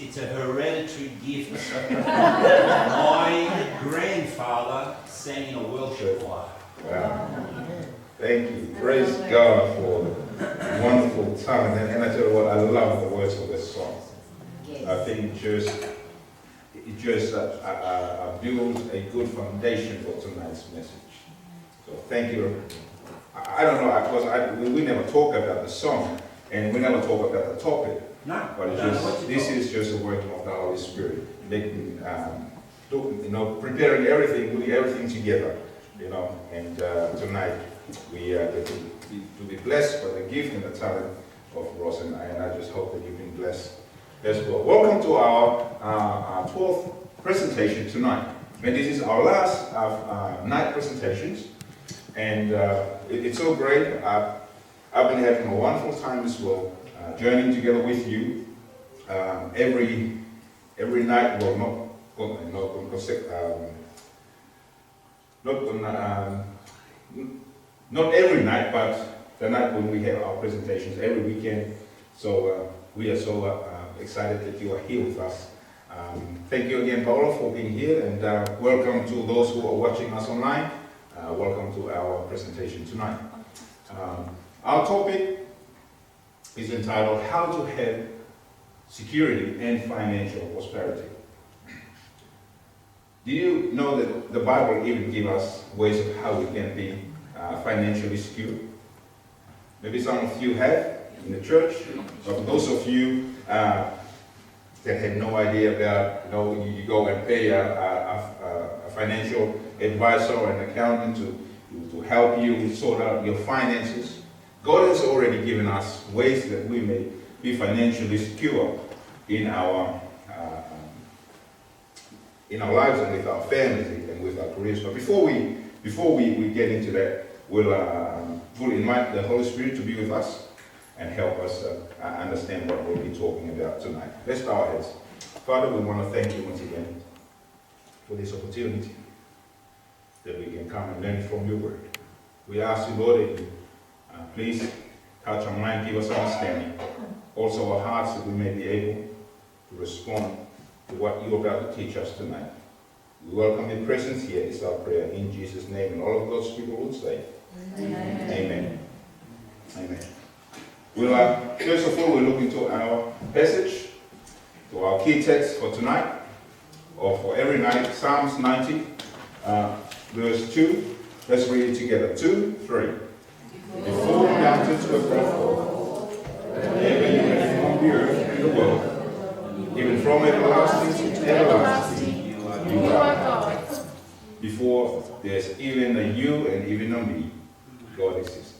It's a hereditary gift. My grandfather sang in a welfare choir. Wow. Thank you. Praise God for wonderful talent. And I tell you what, I love the words of this song. I think it just builds a good foundation for tonight's message. So thank you. I don't know, because we never talk about the song, and we never talk about the topic. No, But this is just a working of the Holy Spirit, making, preparing everything, putting everything together, And tonight we get to be blessed by the gift and the talent of Ross and I just hope that you've been blessed as well. Welcome to our 12th presentation tonight, and this is our last night presentations, and it's so great. I've been having a wonderful time as well. Journeying together with you every night. Well, not every night, but the night when we have our presentations every weekend. So we are so excited that you are here with us. Thank you again, Paolo, for being here, and welcome to those who are watching us online. Welcome to our presentation tonight. Our topic is entitled How to Have Security and Financial Prosperity. Do you know that the Bible even gives us ways of how we can be financially secure? Maybe some of you have in the church, but for those of you that had no idea about, you go and pay a financial advisor or an accountant to help you sort out your finances. God has already given us ways that we may be financially secure in our lives and with our families and with our careers. But before we get into that, we'll invite the Holy Spirit to be with us and help us understand what we'll be talking about tonight. Let's bow our heads. Father, we want to thank you once again for this opportunity that we can come and learn from your word. We ask you, Lord, that you please touch our mind, give us understanding. Also our hearts, that we may be able to respond to what you're about to teach us tonight. We welcome your presence here. It's our prayer in Jesus' name. And all of God's people would say, Amen. Amen. Amen. First of all, we'll look into our passage, to our key text for tonight, or for every night, Psalms 90, verse 2. Let's read it together. 2, 3. Before mountains were brought forth, heaven you have formed the earth and the world, even from everlasting to everlasting, you are God. Before there's even a you and even a me, God exists.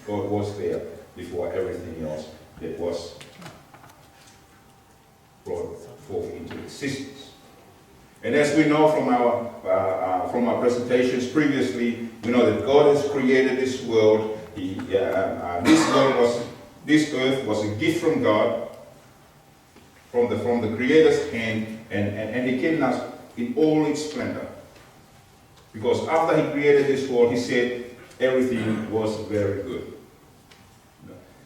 God was there before everything else that was brought forth into existence. And as we know from our presentations previously, we know that God has created this world. This earth was a gift from God, from the Creator's hand, and He came us in all its splendor. Because after He created this world, He said everything was very good.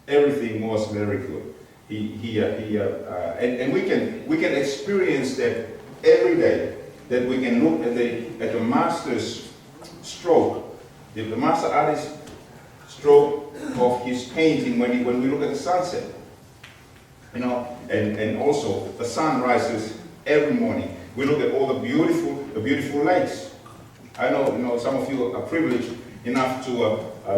Everything was very good. And we can experience that every day. That we can look at the master's stroke, the master artist's stroke of his painting when we look at the sunset. And also the sun rises every morning. We look at all the beautiful lakes. I know some of you are privileged enough to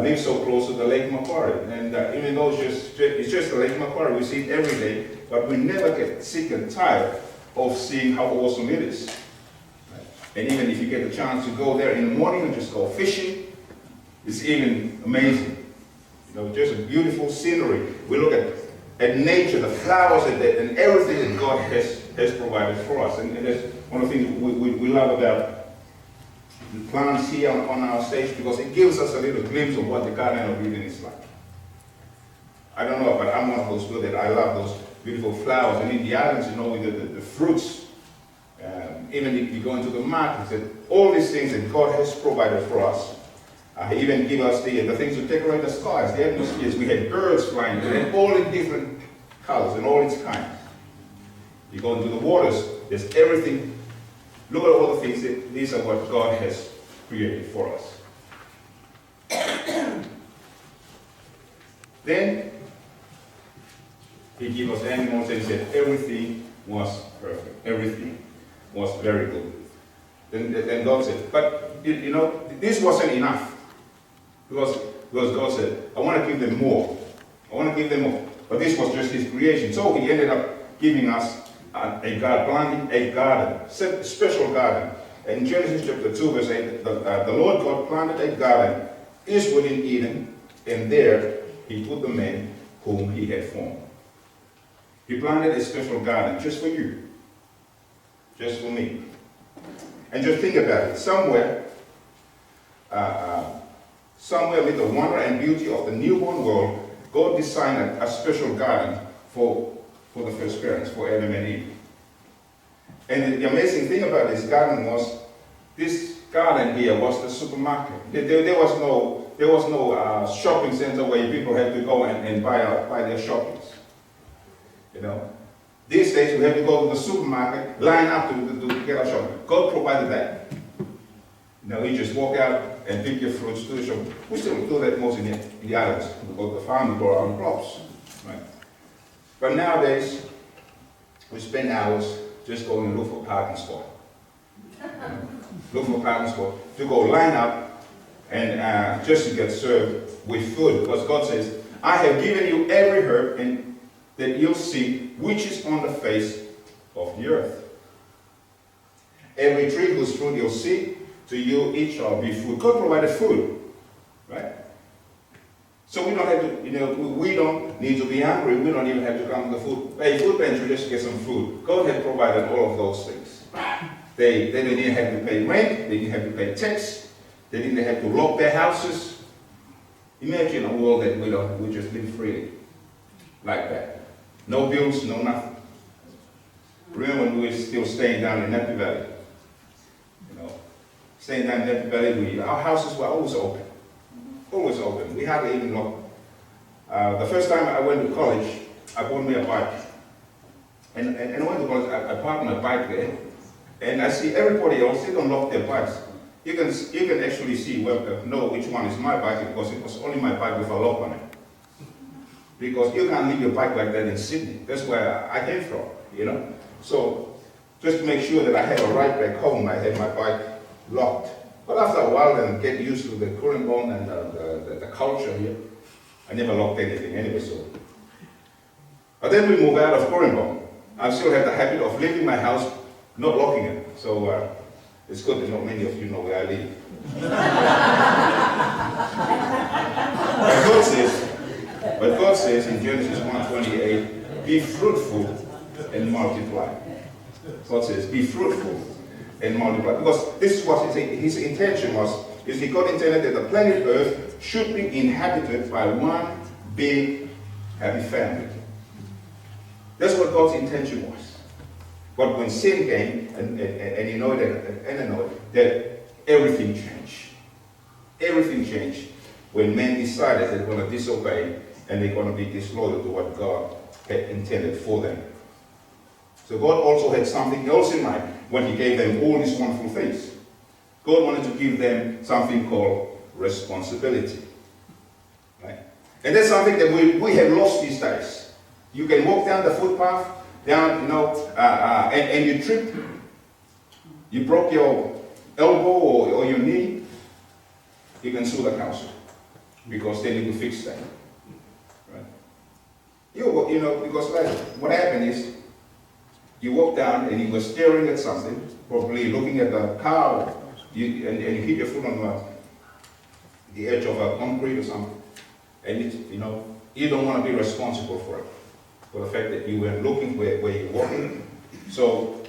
live so close to the Lake Macquarie, and even though it's just the Lake Macquarie, we see it every day, but we never get sick and tired of seeing how awesome it is. And even if you get the chance to go there in the morning and just go fishing, it's even amazing. Just a beautiful scenery. We look at nature, the flowers and everything that God has provided for us. And that's one of the things we love about the plants here on our stage, because it gives us a little glimpse of what the Garden of Eden is like. I don't know, but I'm one of those people that I love those beautiful flowers. And in the islands, with the fruits, even if you go into the markets, that all these things that God has provided for us. He even give us the things to decorate the skies, the atmospheres. We had birds flying, and all in different colors and all its kinds. You go into the waters, there's everything. Look at all the things. These are what God has created for us. Then he gave us animals and said everything was perfect. Everything was very good. Then God said, but you know, this wasn't enough. Because God said, I want to give them more. I want to give them more. But this was just his creation. So he ended up giving us a garden, planting a garden, a special garden. In Genesis chapter 2, verse 8, the Lord God planted a garden, is within Eden, and there he put the man whom he had formed. He planted a special garden just for you, just for me. And just think about it. Somewhere with the wonder and beauty of the newborn world, God designed a special garden for the first parents, for Adam and Eve. And the amazing thing about this garden here was the supermarket. There was no shopping center where people had to go and buy their shoppings. You know, these days we have to go to the supermarket, line up to get our shopping. God provided that. You know, you just walk out and pick your fruits to the shop. We still do that most in the islands. We go to the farm and grow our own crops. Right? But nowadays, we spend hours just going and look for a parking spot. Look for a parking spot to go line up and just to get served with food. Because God says, I have given you every herb and that you'll see which is on the face of the earth. Every tree whose fruit you'll see, to you it shall be food. God provided food, right? So we don't have to, you know, we don't need to be hungry. We don't even have to come to the food pantry just to get some food. God had provided all of those things. They didn't have to pay rent. They didn't have to pay tax. They didn't have to lock their houses. Imagine a world that we just live freely like that. No bills, no nothing. Remember when we were still staying down in Nappy Valley? You know, staying down in Nappy Valley, our houses were always open. Always open. We hardly even locked. The first time I went to college, I bought me a bike. And I went to college, I parked my bike there. And I see everybody else, they don't lock their bikes. You can actually see, know which one is my bike because it was only my bike with a lock on it. Because you can't leave your bike like that in Sydney. That's where I came from, you know. So just to make sure that I had a ride back home, I had my bike locked. But after a while, then get used to the Currumbin and the culture here. I never locked anything anyway, so. But then we moved out of Currumbin. I still have the habit of leaving my house, not locking it. So it's good that not many of you know where I live. But God says in Genesis 1:28, be fruitful and multiply. God says, be fruitful and multiply. Because this is what his intention was. Is he God intended that the planet Earth should be inhabited by one big, happy family. That's what God's intention was. But when sin came, and you know that everything changed. Everything changed when men decided they're going to disobey and they're going to be disloyal to what God had intended for them. So God also had something else in mind when he gave them all these wonderful things. God wanted to give them something called responsibility. Right? And that's something that we have lost these days. You can walk down the footpath, and you trip, you broke your elbow or your knee, you can sue the council because they need to fix that. Right? Because like, what happened is, you walk down and you were staring at something, probably looking at the car, and you hit your foot on the edge of a concrete or something, and you don't want to be responsible for it, for the fact that you were looking where you're walking. So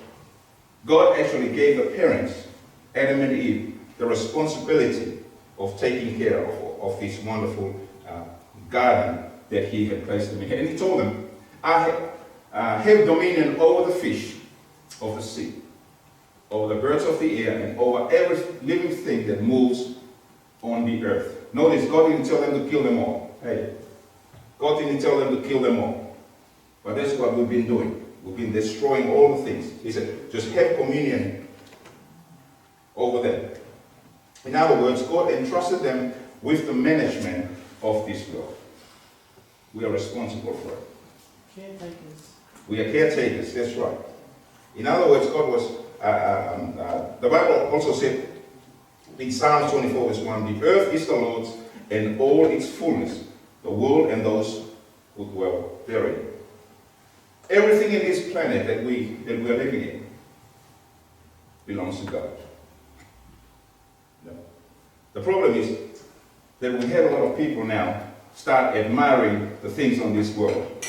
God actually gave the parents, Adam and Eve, the responsibility of taking care of this wonderful garden that he had placed them in. And he told them, I have dominion over the fish of the sea, over the birds of the air, and over every living thing that moves on the earth. Notice, God didn't tell them to kill them all. Hey, God didn't tell them to kill them all. But that's what we've been doing. We've been destroying all the things. He said, just have communion over them. In other words, God entrusted them with the management of this world. We are responsible for it. Caretakers. We are caretakers, that's right. In other words, God was, the Bible also said in Psalms 24 verse 1, the earth is the Lord's and all its fullness, the world and those who dwell therein. Everything in this planet that we are living in belongs to God. No. The problem is that we have a lot of people now start admiring the things on this world.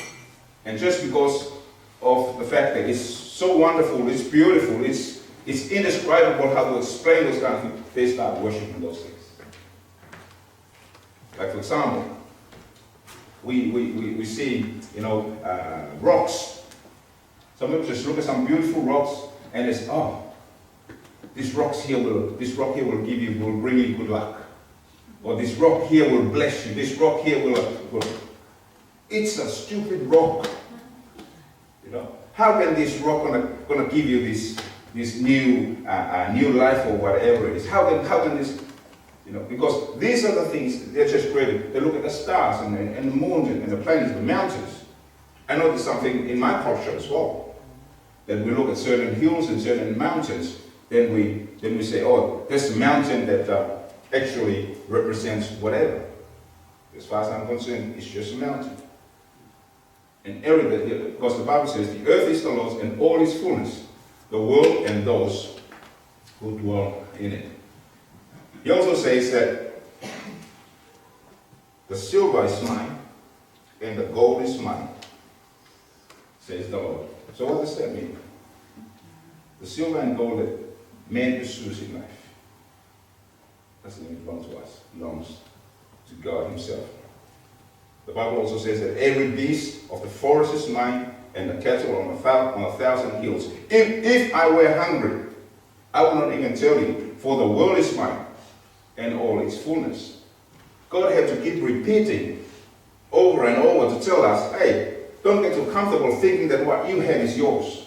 And just because of the fact that it's so wonderful, it's beautiful, it's indescribable how to explain those kind of things, they start worshiping those things. Like for example, we see, rocks. Some people just look at some beautiful rocks and it's, this rock here will bring you good luck. Or this rock here will bless you. This rock here will. It's a stupid rock. How can this rock gonna give you this new life or whatever it is? How can this? Because these are the things they're just created. They look at the stars and the moon and the planets, the mountains. I noticed something in my culture as well. That we look at certain hills and certain mountains, then we say, oh, there's a mountain that actually represents whatever. As far as I'm concerned, it's just a mountain. And everything, because the Bible says, the earth is the Lord's and all its fullness, the world and those who dwell in it. He also says that the silver is mine and the gold is mine, says the Lord. So what does that mean? The silver and gold that man pursues in life doesn't belong to us, it belongs to God himself. The Bible also says that every beast of the forest is mine and the cattle on 1,000 hills. If I were hungry, I would not even tell you, for the world is mine and all its fullness. God had to keep repeating over and over to tell us, hey, don't get too comfortable thinking that what you have is yours.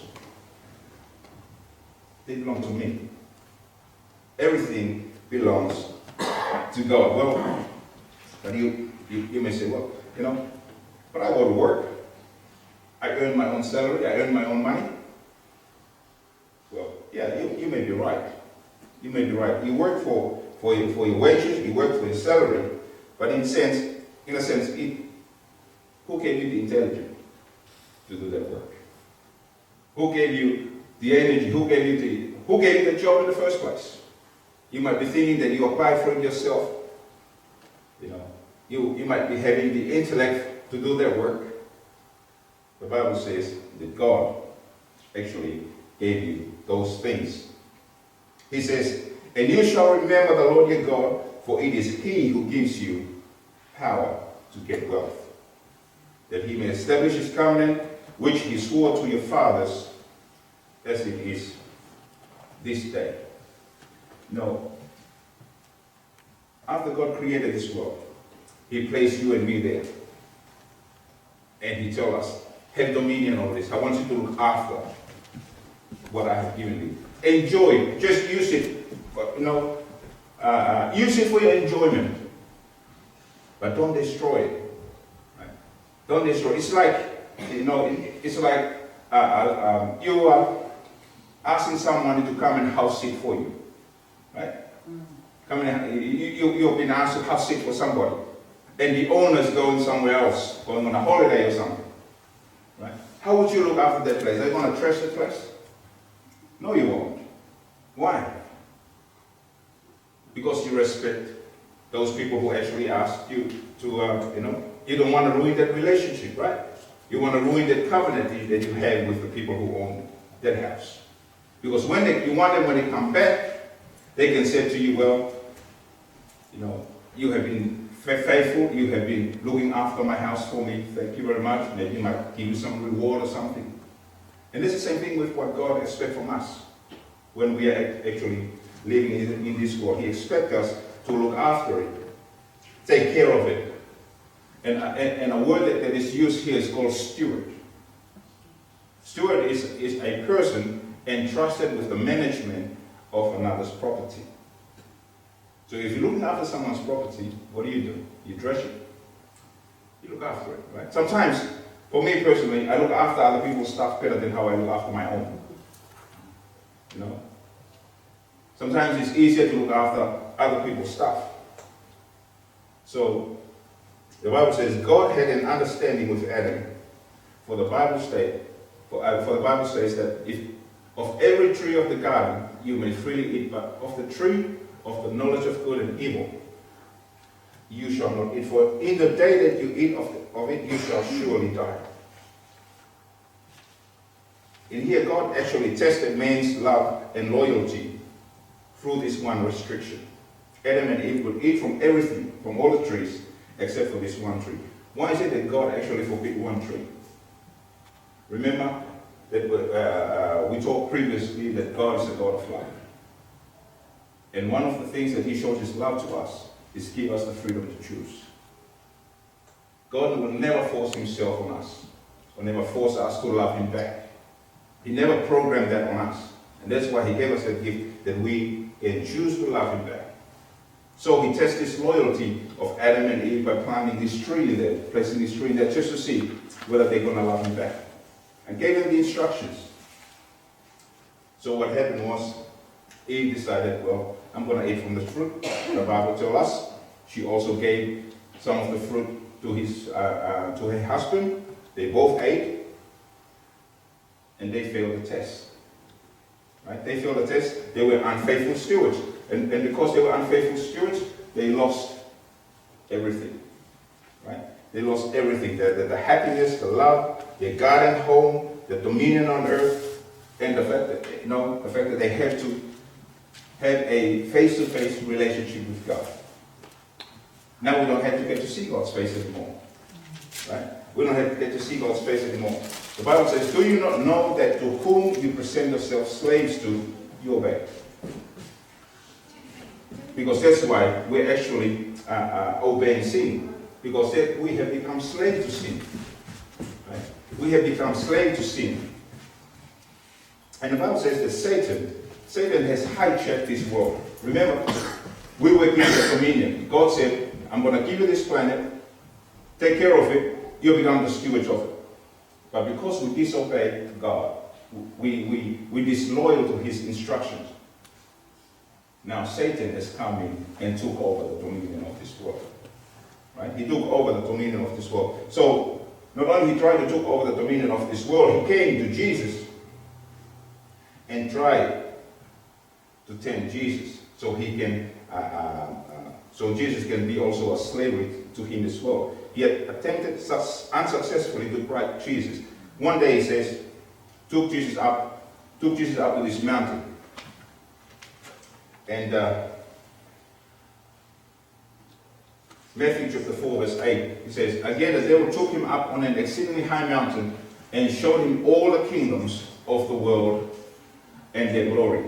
They belong to me. Everything belongs to God. Well, but you may say, well, but I go to work. I earn my own salary. I earn my own money. Well, yeah, you may be right. You may be right. You work for your wages. You work for your salary. But in a sense, who gave you the intelligence to do that work? Who gave you the energy? Who gave you the job in the first place? You might be thinking that you applied for it yourself. You might be having the intellect to do that work. The Bible says that God actually gave you those things. He says, and you shall remember the Lord your God, for it is he who gives you power to get wealth, that he may establish his covenant, which he swore to your fathers, as it is this day. No. After God created this world, he placed you and me there. And he told us, have dominion over this. I want you to look after what I have given you. Enjoy it. Just use it. Use it for your enjoyment. But don't destroy it. Right? Don't destroy it. It's like, you are asking someone to come and house sit for you. Right? You've been asked to house sit for somebody. And the owner's going somewhere else, going on a holiday or something. Right? How would you look after that place? Are you going to trash the place? No, you won't. Why? Because you respect those people who actually asked you to, you don't want to ruin that relationship, right? You want to ruin that covenant that you have with the people who own that house. Because you want them, when they come back, they can say to you, well, you have been faithful, you have been looking after my house for me, thank you very much. Maybe he might give you some reward or something. And it's the same thing with what God expects from us when we are actually living in this world. He expects us to look after it, take care of it. And a word that is used here is called steward. Steward is a person entrusted with the management of another's property. So if you're looking after someone's property, what do? You dress it. You look after it, right? Sometimes, for me personally, I look after other people's stuff better than how I look after my own. You know? Sometimes it's easier to look after other people's stuff. So, the Bible says God had an understanding with Adam. For the Bible says that if of every tree of the garden you may freely eat, but of the tree of the knowledge of good and evil you shall not eat. For in the day that you eat of it, you shall surely die. In here, God actually tested man's love and loyalty through this one restriction. Adam and Eve would eat from everything, from all the trees, except for this one tree. Why is it that God actually forbid one tree? Remember that we talked previously that God is a God of life. And one of the things that He shows His love to us is give us the freedom to choose. God will never force Himself on us, or never force us to love Him back. He never programmed that on us. And that's why He gave us a gift that we can choose to love Him back. So He tests this loyalty of Adam and Eve by planting this tree there, placing this tree there just to see whether they're going to love Him back. And gave them the instructions. So what happened was, Eve decided, well, I'm going to eat from the fruit. The Bible tells us she also gave some of the fruit to her husband. They both ate, and they failed the test. Right? They failed the test. They were unfaithful stewards, and because they were unfaithful stewards, they lost everything. Right? They lost everything: the happiness, the love, their garden home, the dominion on earth, and the fact that they have to have a face-to-face relationship with God. Now we don't have to get to see God's face anymore. Right? We don't have to get to see God's face anymore. The Bible says, do you not know that to whom you present yourselves slaves to, you obey? Because that's why we're actually obeying sin. Because we have become slaves to sin. Right? We have become slaves to sin. And the Bible says that Satan has hijacked this world. Remember, we were given the dominion. God said, I'm going to give you this planet, take care of it, you'll become the stewards of it. But because we disobeyed God, we disloyal to His instructions. Now Satan has come in and took over the dominion of this world. Right? He took over the dominion of this world. So, not only he tried to take over the dominion of this world, he came to Jesus and tried to tempt Jesus, so he can, so Jesus can be also a slave to him as well. He had attempted unsuccessfully to bribe Jesus. One day he says, took Jesus up to this mountain, and Matthew chapter 4 verse 8, he says, again the devil took him up on an exceedingly high mountain and showed him all the kingdoms of the world and their glory.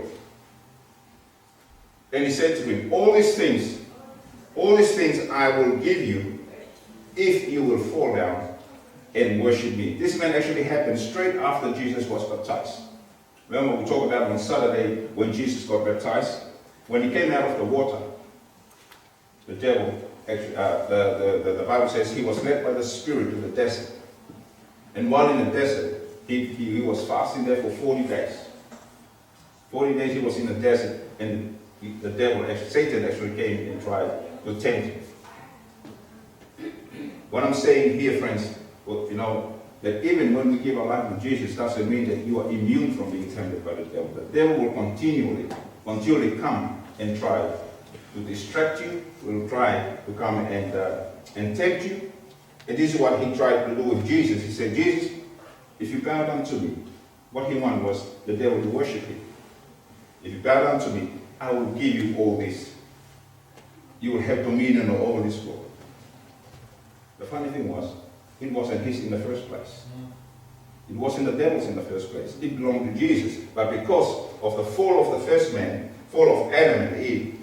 And he said to him, all these things I will give you if you will fall down and worship me. This man actually happened straight after Jesus was baptized. Remember, we talked about on Saturday when Jesus got baptized. When he came out of the water, the devil, actually, the Bible says he was led by the Spirit to the desert. And while in the desert, he was fasting there for 40 days. 40 days he was in the desert, and the devil, Satan actually came and tried to tempt him. What I'm saying here, friends, that even when we give our life to Jesus, doesn't mean that you are immune from being tempted by the devil. The devil will continually come and try to distract you, will try to come and tempt you. And this is what he tried to do with Jesus. He said, Jesus, if you bow down to me, what he wanted was the devil to worship him. If you bow down to me, I will give you all this. You will have dominion over this world. The funny thing was, it wasn't his in the first place. It wasn't the devil's in the first place. It belonged to Jesus. But because of the fall of the first man, fall of Adam and Eve,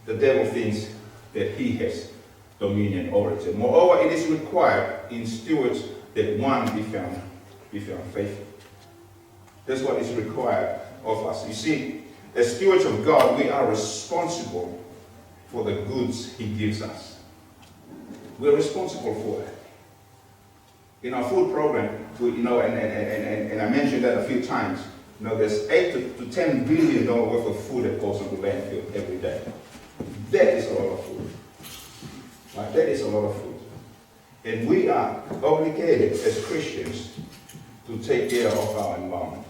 the devil thinks that he has dominion over it. And moreover, it is required in stewards that one be found if you're unfaithful. That's what is required of us. You see, as stewards of God, we are responsible for the goods He gives us. We're responsible for it. In our food program, and I mentioned that a few times, there's $8 to $10 billion worth of food that goes into landfill every day. That is a lot of food. Right? That is a lot of food. And we are obligated as Christians to take care of our environment.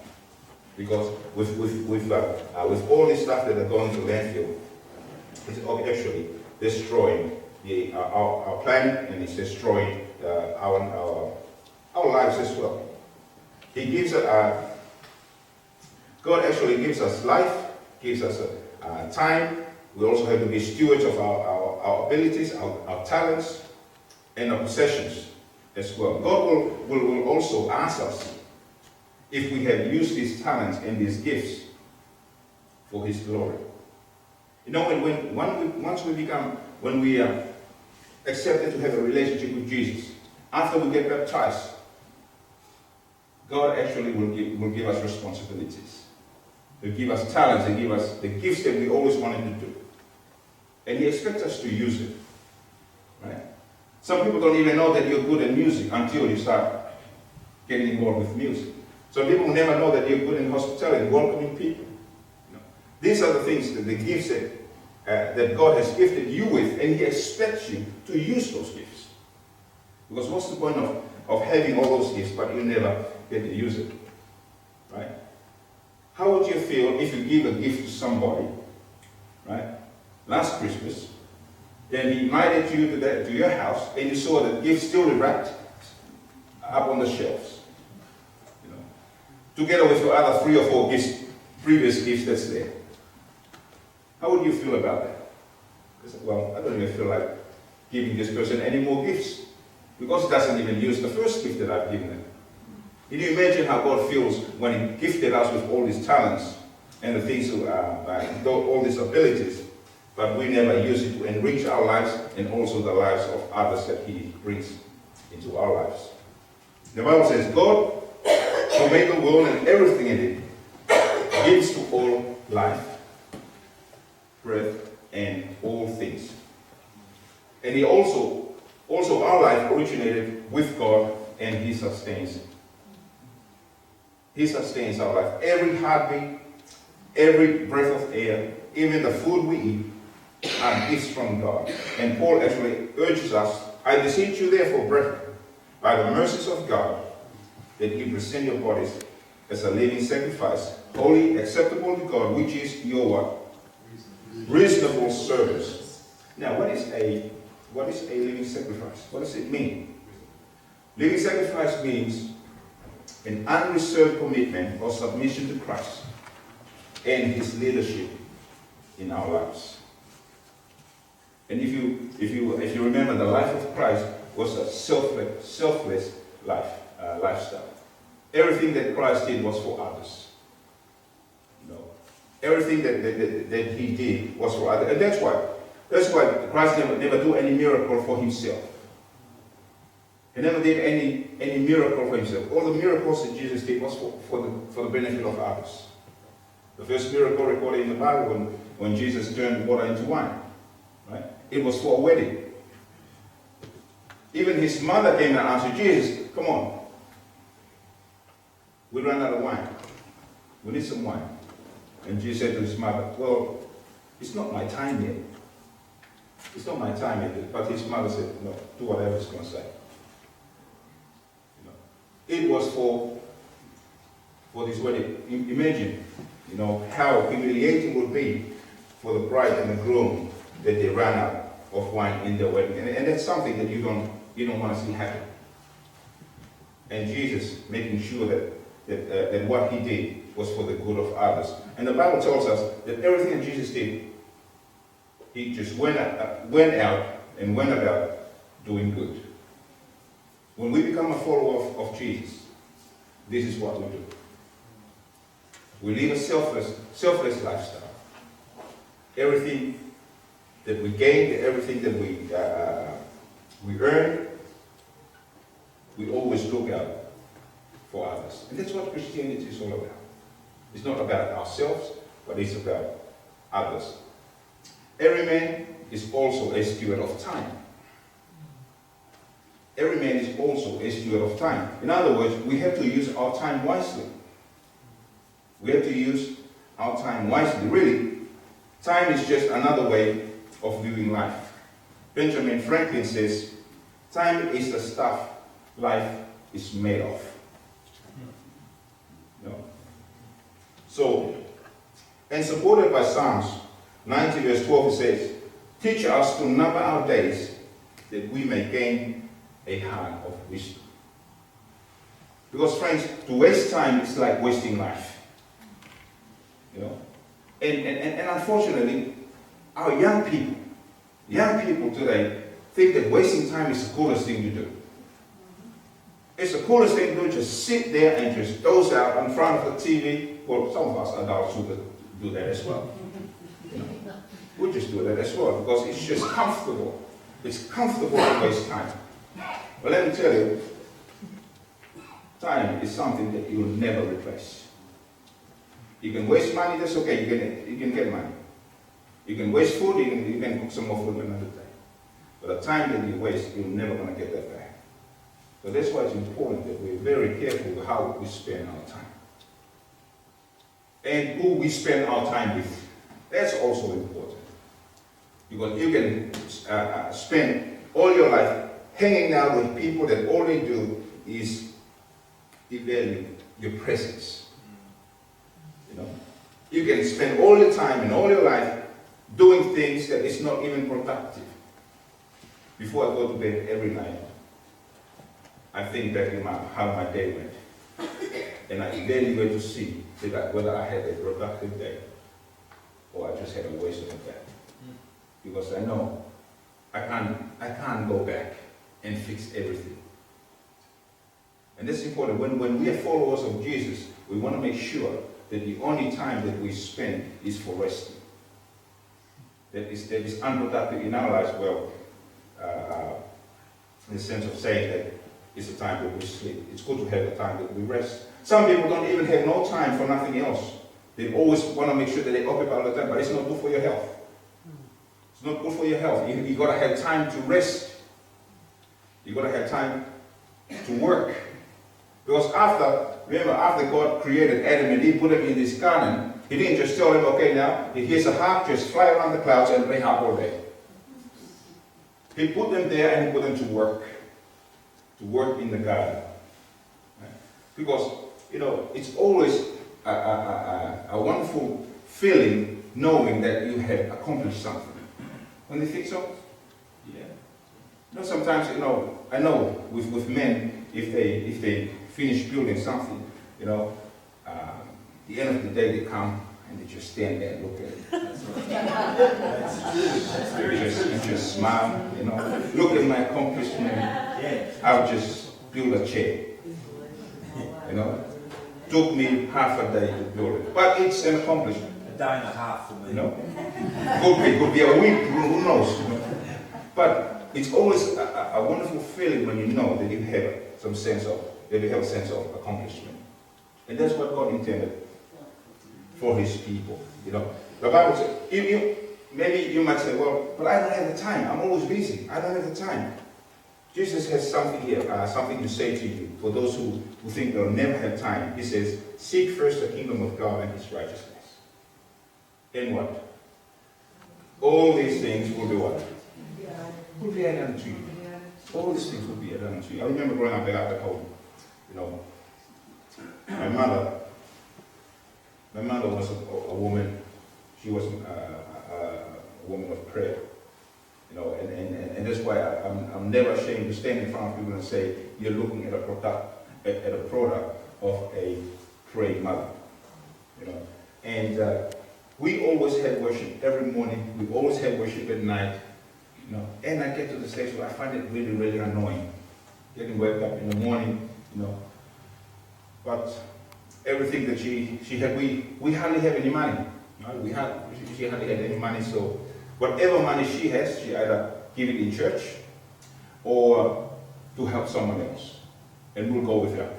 Because with all this stuff that are going to landfill, it's actually destroying our planet, and it's destroying our lives as well. He gives God actually gives us life, gives us time. We also have to be stewards of our abilities, our talents, and our possessions as well. God will also ask us if we have used these talents and these gifts for His glory. When we are accepted to have a relationship with Jesus, after we get baptized, God actually will give us responsibilities. He'll give us talents, He'll give us the gifts that we always wanted to do. And He expects us to use it. Right? Some people don't even know that you're good at music until you start getting involved with music. Some people never know that you're good in hospitality, welcoming people. These are the things, the gifts that God has gifted you with, and He expects you to use those gifts. Because what's the point of having all those gifts, but you never get to use it? Right? How would you feel if you give a gift to somebody, right? Last Christmas, then he invited you to your house, and you saw the gift still wrapped up on the shelves, together with your other 3 or 4 gifts, previous gifts that's there. How would you feel about that? Well, I don't even feel like giving this person any more gifts, because he doesn't even use the first gift that I've given him. Can you imagine how God feels when He gifted us with all these talents and the things, all these abilities, but we never use it to enrich our lives and also the lives of others that He brings into our lives? The Bible says, God, who made the world and everything in it, gives to all life, breath, and all things. And He also our life originated with God, and He sustains it. He sustains our life. Every heartbeat, every breath of air, even the food we eat, are gifts from God. And Paul actually urges us, I beseech you therefore, brethren, by the mercies of God, that you present your bodies as a living sacrifice, holy, acceptable to God, which is your what? Reasonable service. Now, what is a living sacrifice? What does it mean? Living sacrifice means an unreserved commitment or submission to Christ and His leadership in our lives. And if you remember, the life of Christ was a selfless lifestyle. Everything that Christ did was for others. Everything that He did was for others, and that's why Christ never do any miracle for Himself. He never did any miracle for Himself. All the miracles that Jesus did was for the benefit of others. The first miracle recorded in the Bible when Jesus turned water into wine, right? It was for a wedding. Even His mother came and asked Jesus, come on, we ran out of wine. We need some wine. And Jesus said to His mother, well, it's not my time yet. It's not my time yet. But His mother said, no, do whatever it's going to say. It was for this wedding. Imagine, how humiliating it would be for the bride and the groom that they ran out of wine in their wedding. And that's something that you don't want to see happen. And Jesus making sure that what He did was for the good of others. And the Bible tells us that everything that Jesus did, He just went out and went about doing good. When we become a follower of Jesus, this is what we do. We live a selfless lifestyle. Everything that we gain, everything that we earn, we always look out for others. And that's what Christianity is all about. It's not about ourselves, but it's about others. Every man is also a steward of time. Every man is also a steward of time. In other words, we have to use our time wisely. We have to use our time wisely. Really, time is just another way of viewing life. Benjamin Franklin says, time is the stuff life is made of. No. So, and supported by Psalms 90 verse 12, it says, teach us to number our days that we may gain a heart of wisdom. Because friends, to waste time is like wasting life. You know? And unfortunately, our young people today think that wasting time is the coolest thing to do. It's the coolest thing to do, just sit there and just doze out in front of the TV. Well, some of us adults do that as well. You know? We just do that as well because it's just comfortable. It's comfortable to waste time. But let me tell you, time is something that you will never replace. You can waste money, that's okay, you can get money. You can waste food, you can cook some more food another day. But the time that you waste, you're never going to get that back. So that's why it's important that we're very careful with how we spend our time. And who we spend our time with. That's also important. Because you can spend all your life hanging out with people that all they do is devalue your presence. You know? You can spend all your time and all your life doing things that is not even productive. Before I go to bed every night, I think back in how my day went. And I then wait to see whether I had a productive day or I just had a waste of a day. Because I know I can't go back and fix everything. And that's important. When we are followers of Jesus, we want to make sure that the only time that we spend is for resting. That is unproductive in our lives, well, in the sense of saying that it's a time that we sleep. It's good to have a time that we rest. Some people don't even have no time for nothing else. They always want to make sure that they occupy all the time, but it's not good for your health. It's not good for your health. You got to have time to rest. You got to have time to work. Because after God created Adam and Eve, put him in this garden, he didn't just tell him, okay, now, here's a harp, just fly around the clouds and play harp all day. He put them there and he put them to work in the garden. Right? Because, you know, it's always a wonderful feeling knowing that you have accomplished something. When you think so? Yeah. You know, sometimes, you know, I know with men, if they finish building something, you know, at the end of the day they come and they just stand there and look at it. And just smile, you know, look at my accomplishment. I'll just build a chair. You know, took me half a day to build it, but it's an accomplishment. A day and a half for me. You know, could be a week, who knows? You know? But it's always a wonderful feeling when you know that you have some sense of accomplishment, and that's what God intended for His people. You know, the Bible says, maybe you might say, well, but I don't have the time. I'm always busy. I don't have the time. Jesus has something here, something to say to you for those who think they'll never have time. He says, seek first the kingdom of God and His righteousness. And what? All these things will be what? Will be added unto you. All these things will be added unto you. I remember growing up at home. You know, my mother was a woman. She was a woman of prayer. You know, and that's why I'm never ashamed to stand in front of people and say, you're looking at a product of a praying mother. You know, and we always had worship every morning. We always had worship at night. You know, and I get to the stage where I find it really, really annoying. Getting woke up in the morning, you know. But everything that she had, we hardly have any money. Right? She hardly had any money, so whatever money she has, she either give it in church or to help someone else. And we'll go with her.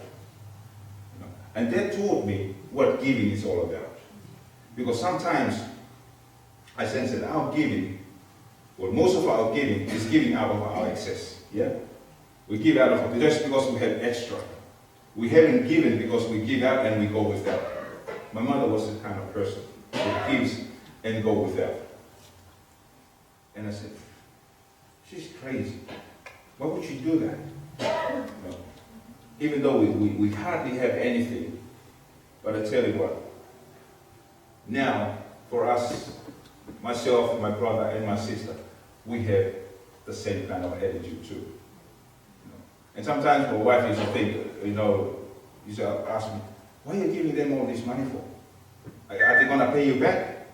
And that taught me what giving is all about. Because sometimes I sense that our giving, well, most of our giving is giving out of our excess. Yeah? We give out of just because we have extra. We haven't given because we give out and we go without. My mother was the kind of person that gives and go without. And I said, she's crazy. Why would she do that? No. Even though we hardly have anything. But I tell you what, now for us, myself, my brother, and my sister, we have the same kind of attitude too. And sometimes my wife used to think, used to ask me, why are you giving them all this money for? Are they going to pay you back?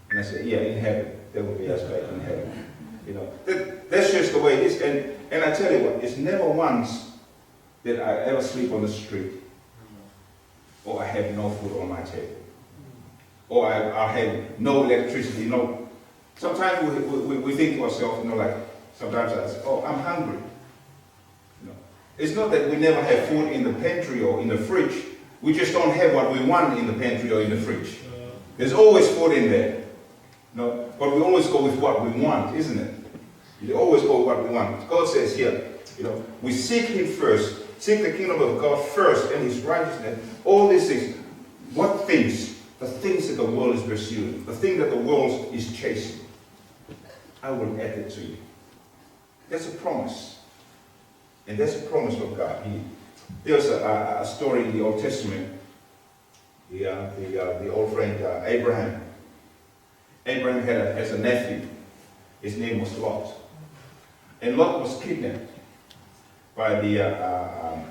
And I said, yeah, in heaven. They will pay us back in heaven. That's just the way it is. And I tell you what, it's never once that I ever sleep on the street, or I have no food on my table, or I have no electricity. Sometimes we think to ourselves, sometimes I say, oh, I'm hungry. It's not that we never have food in the pantry or in the fridge. We just don't have what we want in the pantry or in the fridge. There's always food in there. But we always go with what we want, isn't it? We always go with what we want. God says here, we seek Him first, seek the kingdom of God first and His righteousness. All these things. What things? The things that the world is pursuing, the thing that the world is chasing. I will add it to you. That's a promise. And that's a promise of God. There's a story in the Old Testament. The old friend Abraham. Abraham has a nephew. His name was Lot. And Lot was kidnapped by the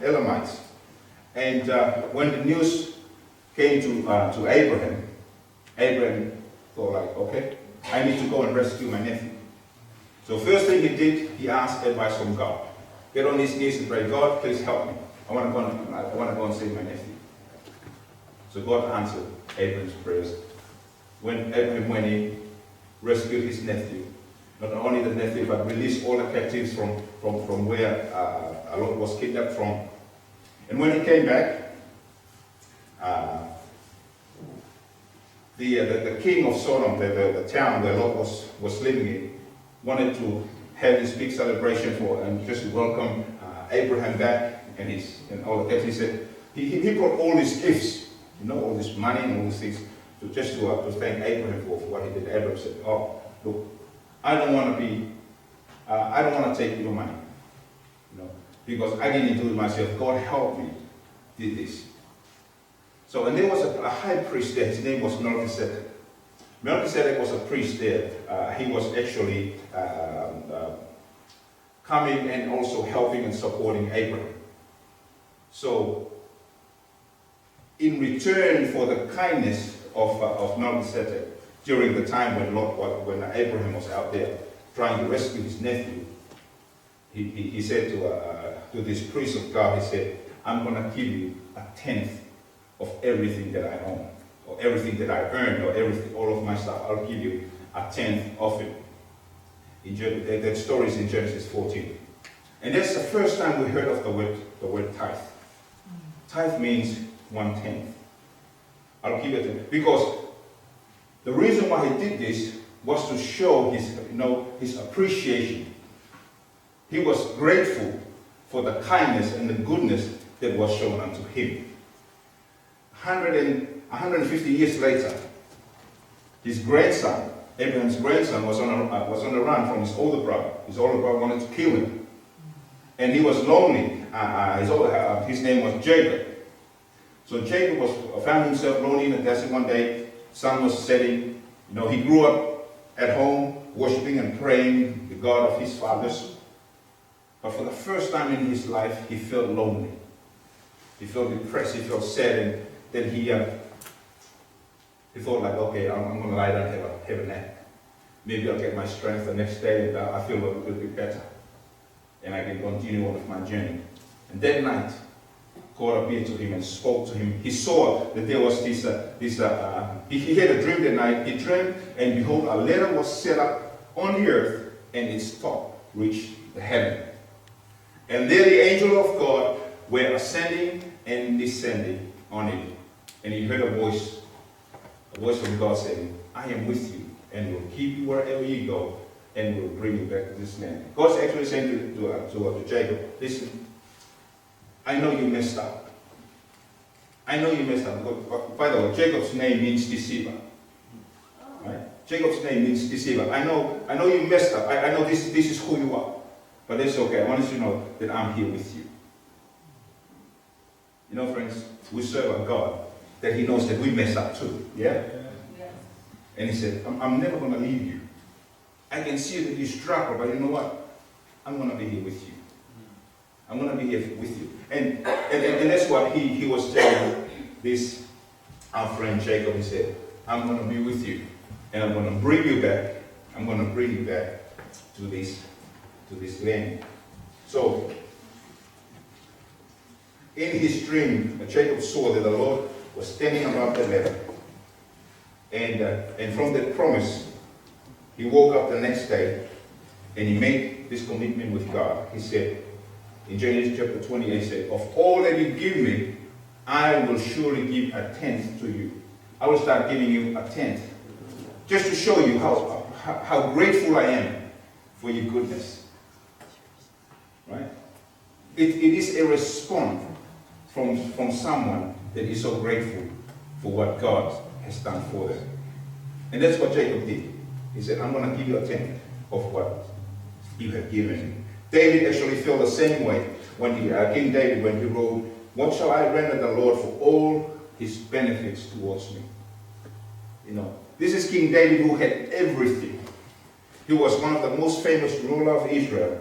Elamites. And when the news came to Abraham, Abraham thought okay, I need to go and rescue my nephew. So first thing he did, he asked advice from God. Get on his knees and pray, God, please help me. I want to go and save my nephew. So God answered Abraham's prayers. When Abraham went in, rescued his nephew, not only the nephew, but released all the captives from where Lot was kidnapped from. And when he came back, the king of Sodom, the town where Lot was living in, wanted to have this big celebration and just to welcome Abraham back and all the captives. He said he brought all these gifts, all this money and all these things, to thank Abraham for what he did. Abraham said, "Oh, look, I don't want to take your money, because I didn't do it myself. God helped me, did this." So, and there was a high priest there. His name was Melchizedek. Melchizedek was a priest there. He was actually coming and also helping and supporting Abraham. So, in return for the kindness of Melchizedek during the time when Abraham was out there trying to rescue his nephew, he said to this priest of God, he said, "I'm going to give you 1/10 of everything that I own, or everything that I earned, or all of my stuff. I'll give you 1/10 of it." That story is in Genesis 14. And that's the first time we heard of the word tithe. Tithe means 1/10. I'll give it because the reason why he did this was to show his appreciation. He was grateful for the kindness and the goodness that was shown unto him. 150 years later, his grandson, Abraham's grandson, was on the run from his older brother. His older brother wanted to kill him. And he was lonely. His name was Jacob. So Jacob found himself lonely in the desert one day. Sun was setting. He grew up at home, worshiping and praying the God of his fathers. But for the first time in his life, he felt lonely. He felt depressed. He felt sad. And then he thought okay, I'm going to lie down and have a nap. Maybe I'll get my strength the next day and I feel a little bit better. And I can continue on with my journey. And that night, God appeared to him and spoke to him. He saw that there was he had a dream that night. He dreamed, and behold, a ladder was set up on the earth, and its top reached the heaven. And there the angel of God were ascending and descending on it, and he heard a voice from God saying, I am with you, and will keep you wherever you go, and will bring you back to this land. God's actually saying to Jacob, listen, I know you messed up. I know you messed up. By the way, Jacob's name means deceiver. Right? Jacob's name means deceiver. I know you messed up. I know this is who you are. But that's okay. I want you to know that I'm here with you. You know, friends, we serve a God that he knows that we mess up too. Yeah? Yes. And he said, I'm never going to leave you. I can see that you struggle, but you know what? I'm going to be here with you. I'm going to be here with you. And that's what he was telling this, our friend Jacob. He said, I'm going to be with you. And I'm going to bring you back. I'm going to bring you back to this land. So, in his dream, Jacob saw that the Lord was standing above the land. And from that promise, he woke up the next day and he made this commitment with God. He said, in Genesis chapter 28, he said, of all that you give me, I will surely give a tenth to you. I will start giving you a tenth. Just to show you how grateful I am for your goodness. Right? It is a response from someone that is so grateful for what God has done for them. And that's what Jacob did. He said, I'm going to give you a tenth of what you have given me. David actually felt the same way when King David, when he wrote, what shall I render the Lord for all his benefits towards me? You know, this is King David who had everything. He was one of the most famous ruler of Israel.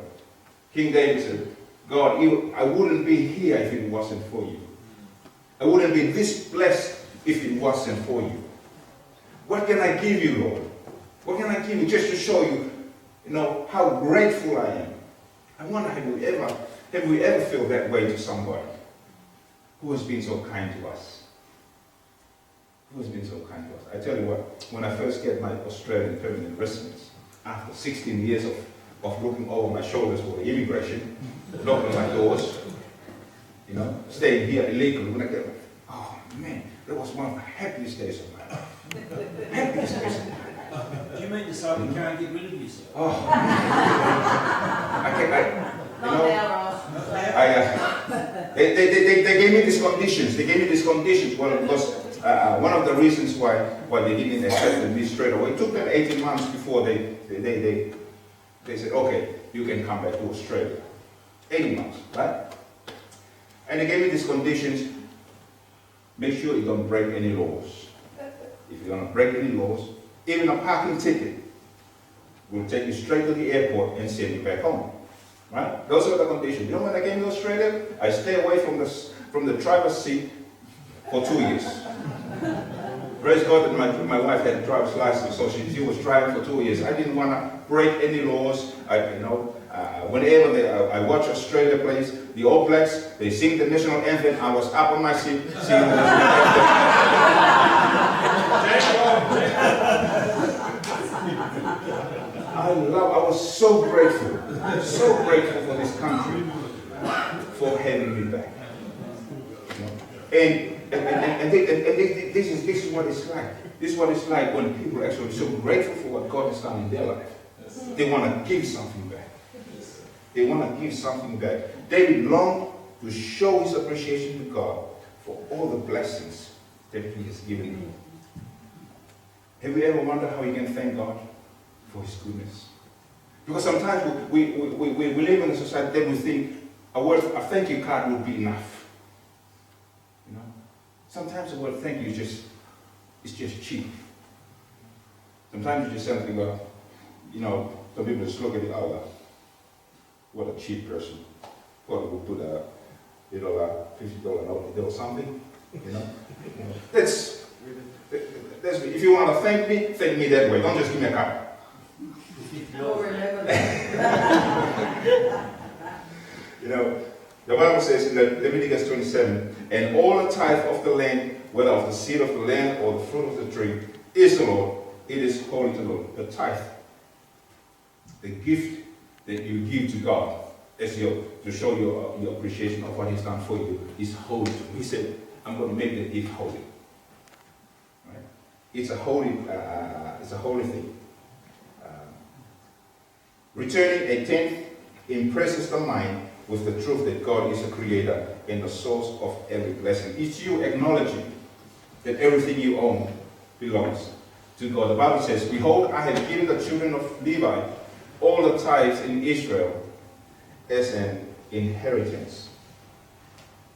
King David said, God, I wouldn't be here if it wasn't for you. I wouldn't be this blessed if it wasn't for you. What can I give you, Lord? What can I give you just to show you, how grateful I am? I wonder, have we ever felt that way to somebody who has been so kind to us? Who has been so kind to us? I tell you what, when I first get my Australian permanent residence, after 16 years of looking over my shoulders for immigration, knocking my doors, staying here illegally, when I get, oh man, that was one of the happiest days of my life. Happiest days of my life. Do you mean to say we can't get rid of yourself? Oh. They gave me these conditions. They gave me these conditions. Well, because one of the reasons why they didn't accept me straight away, it took them 18 months before they said, okay, you can come back to Australia. 18 months, right? And they gave me these conditions. Make sure you don't break any laws. If you're going to break any laws, even a parking ticket will take you straight to the airport and send you back home. Right? Those are the conditions. You know when I came to Australia? I stayed away from the driver's seat for 2 years. Praise God that my wife had a driver's license, so she was driving for 2 years. I didn't want to break any laws. Whenever I watch Australia plays, the All Blacks, they sing the national anthem. I was up on my seat singing the national anthem. I was so grateful for this country for having me back. And this is what it's like. This is what it's like when people are actually so grateful for what God has done in their life. They want to give something back. They want to give something back. David longed to show his appreciation to God for all the blessings that he has given him. Have you ever wondered how you can thank God for his goodness? Because sometimes we live in a society that we think a thank you card would be enough. Sometimes the word thank you is just cheap. Sometimes you just something some people just look at it, what a cheap person. What would put a little $50 note or something, That's if you want to thank me that way. Don't just give me a card. The Bible says in Leviticus 27, and all the tithe of the land, whether of the seed of the land or the fruit of the tree, is the Lord. It is holy to the Lord. The tithe, the gift that you give to God, to show your appreciation of what He's done for you, is holy to Him. He said, I'm going to make the gift holy. Right? It's a holy thing. Returning a tenth impresses the mind with the truth that God is the creator and the source of every blessing. It's you acknowledging that everything you own belongs to God. The Bible says, behold, I have given the children of Levi all the tithes in Israel as an inheritance,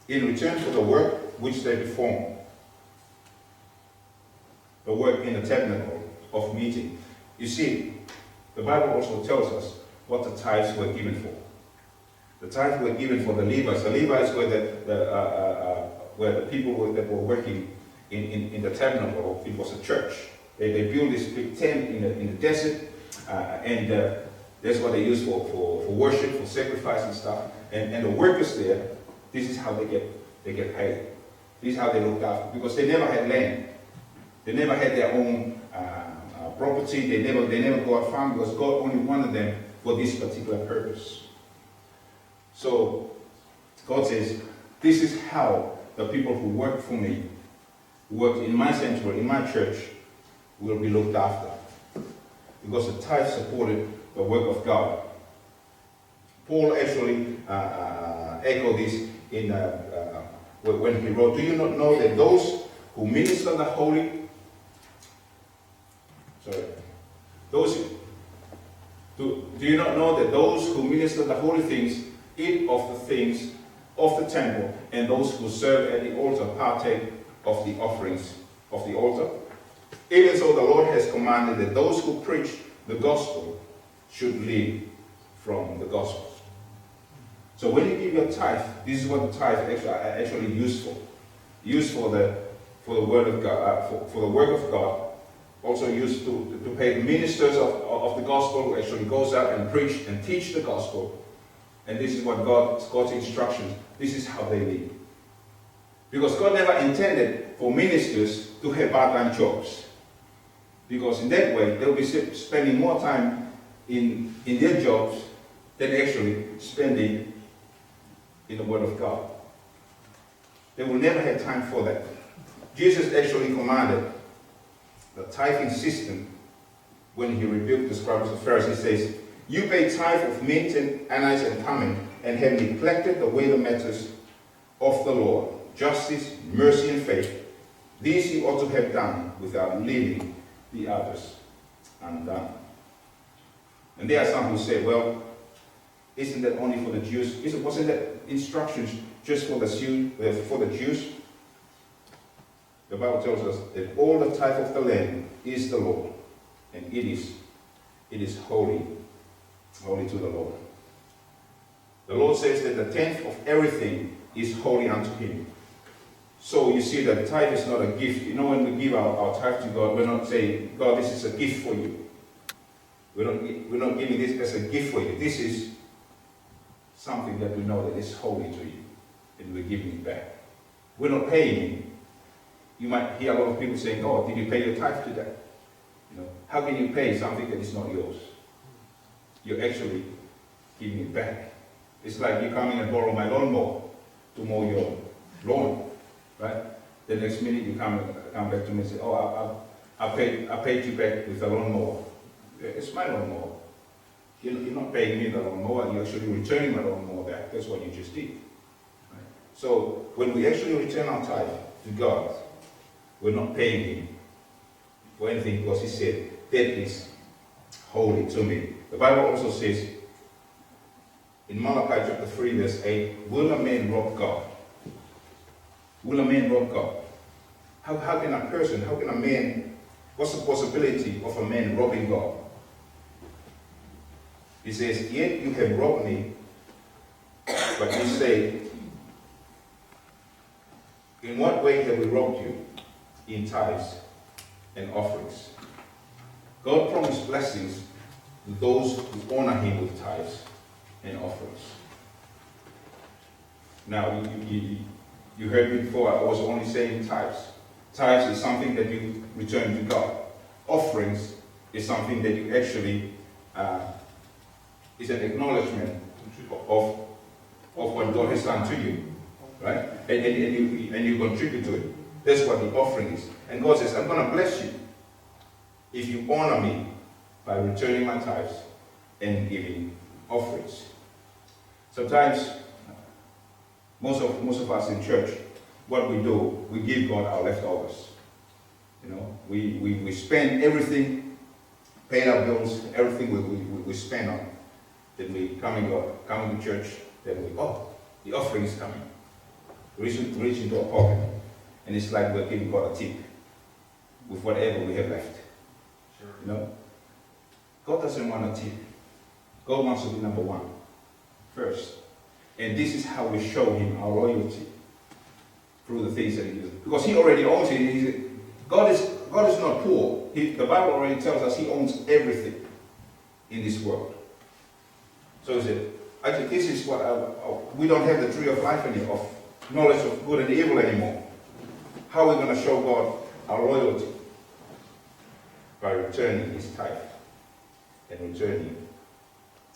in return for the work which they perform, the work in the tabernacle of meeting. You see, the Bible also tells us what the tithes were given for. The tithes were given for the Levites. The Levites were the people that were working in the tabernacle. It was a church. They built this big tent in the desert, and that's what they used for worship, for sacrifice and stuff. And the workers there, this is how they get paid. This is how they looked after, because they never had land. They never had their own property. They never go out farming, because God only wanted them for this particular purpose. So God says, this is how the people who work for me, who work in my sanctuary, in my church, will be looked after. Because the tithe supported the work of God. Paul actually echoed this in when he wrote, do you not know that those who minister the holy, do you not know that those who minister the holy things eat of the things of the temple, and those who serve at the altar partake of the offerings of the altar? Even so, the Lord has commanded that those who preach the gospel should live from the gospel. So when you give your tithe, this is what the tithe actually used for. Used for the word of God, for the work of God. Also used to pay the ministers of the gospel who actually goes out and preach and teach the gospel. And this is what God's instructions. This is how they live. Because God never intended for ministers to have part-time jobs. Because in that way, they'll be spending more time in their jobs than actually spending in the Word of God. They will never have time for that. Jesus actually commanded the tithing system when he rebuked the scribes and Pharisees. He says, you pay tithe of mint and anise and cumin, and have neglected the weightier matters of the Lord, justice, mercy, and faith. These you ought to have done without leaving the others undone. And there are some who say, well, isn't that only for the Jews? Wasn't that instructions just for the Jews? The Bible tells us that all the tithe of the land is the Lord, and it is holy to the Lord. The Lord says that the tenth of everything is holy unto him. So you see that tithe is not a gift. You know, when we give our tithe to God, we're not saying, God, this is a gift for you. We're not giving this as a gift for you. This is something that we know that is holy to you, and we're giving it back. We're not paying him. You might hear a lot of people saying, oh, did you pay your tithe to that? You know, how can you pay something that is not yours? You're actually giving it back. It's like you coming and borrow my lawnmower to mow your lawn, right? The next minute you come back to me and say, oh, I paid you back with the lawnmower. It's my lawnmower. You're not paying me the lawnmower, you're actually returning my lawnmower back. That's what you just did. Right? So when we actually return our tithe to God, we're not paying him for anything, because he said, that is holy to me. The Bible also says, in Malachi chapter 3 verse 8, will a man rob God? Will a man rob God? How can a man, what's the possibility of a man robbing God? He says, yet you have robbed me, but you say, in what way have we robbed you? In tithes and offerings. God promised blessings to those who honor him with tithes and offerings. Now, you heard me before, I was only saying tithes. Tithes is something that you return to God. Offerings is something that you actually, is an acknowledgement of what God has done to you. right? And you contribute to it. That's what the offering is. And God says, I'm going to bless you if you honor me by returning my tithes and giving offerings. Sometimes, most of us in church, what we do, we give God our leftovers. You know, we spend everything, pay our bills, everything we spend on. Then we come to church, then the offering is coming. Reach into our pocket. And it's like we're giving God a tip with whatever we have left. Sure. You know? God doesn't want a tip. God wants to be number one, first. And this is how we show him our loyalty. Through the things that he does. Because he already owns it. God is not poor. The Bible already tells us he owns everything in this world. So he said, actually this is what we don't have the tree of life anymore, of knowledge of good and evil anymore. How are we going to show God our loyalty? By returning his tithe and returning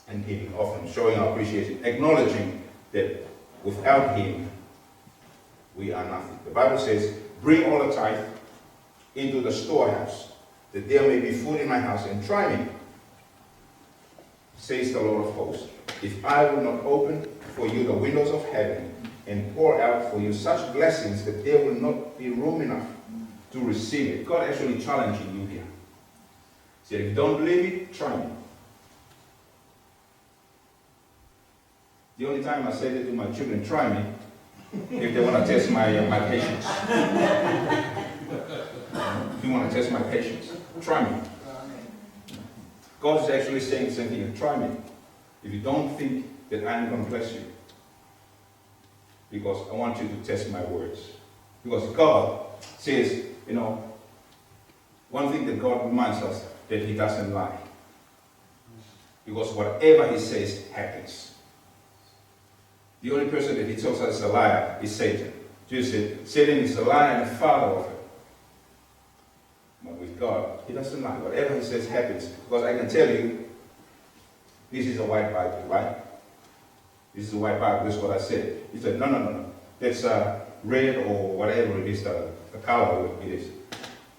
and giving offering, showing our appreciation, acknowledging that without him we are nothing. The Bible says, bring all the tithe into the storehouse, that there may be food in my house, and try me, says the Lord of hosts, if I will not open for you the windows of heaven and pour out for you such blessings that there will not be room enough to receive it. God actually challenging you here. He said, if you don't believe it, try me. The only time I say that to my children, try me, if they want to test my patience. If you want to test my patience, try me. God is actually saying the same thing, try me. If you don't think that I'm going to bless you, because I want you to test my words. Because God says, you know, one thing that God reminds us, that he doesn't lie. Because whatever he says happens. The only person that he tells us is a liar is Satan. Jesus said, Satan is the liar and the father of it. But with God, he doesn't lie. Whatever he says happens. Because I can tell you, this is a white Bible, right? This is a white Bible, this is what I said. He said, no. That's red or whatever it is, the color it is.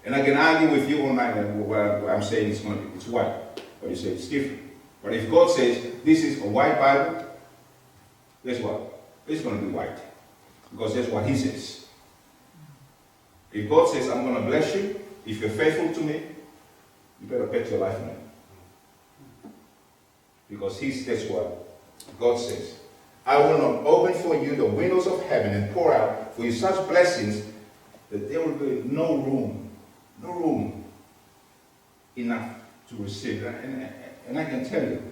And I can argue with you all night and what I'm saying it's white. But you say it's different. But if God says this is a white Bible, guess what? It's going to be white. Because that's what he says. If God says, I'm going to bless you, if you're faithful to me, you better bet your life on it. Because that's what God says. I will not open for you the windows of heaven and pour out for you such blessings that there will be no room enough to receive. And I can tell you,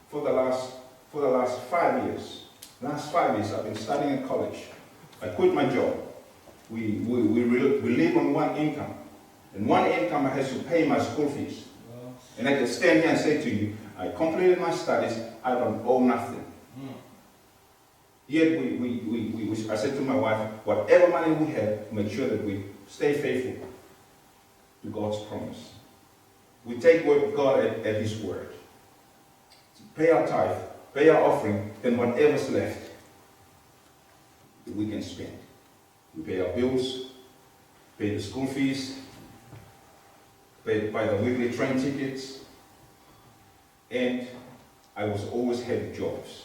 for the last 5 years, I've been studying in college. I quit my job. We live on one income. And one income has to pay my school fees. And I can stand here and say to you, I completed my studies, I don't owe nothing. Yet I said to my wife, whatever money we have, make sure that we stay faithful to God's promise. We take God at his word. Pay our tithe, pay our offering, then whatever's left, we can spend. We pay our bills, pay the school fees, buy the weekly train tickets, and I was always had jobs.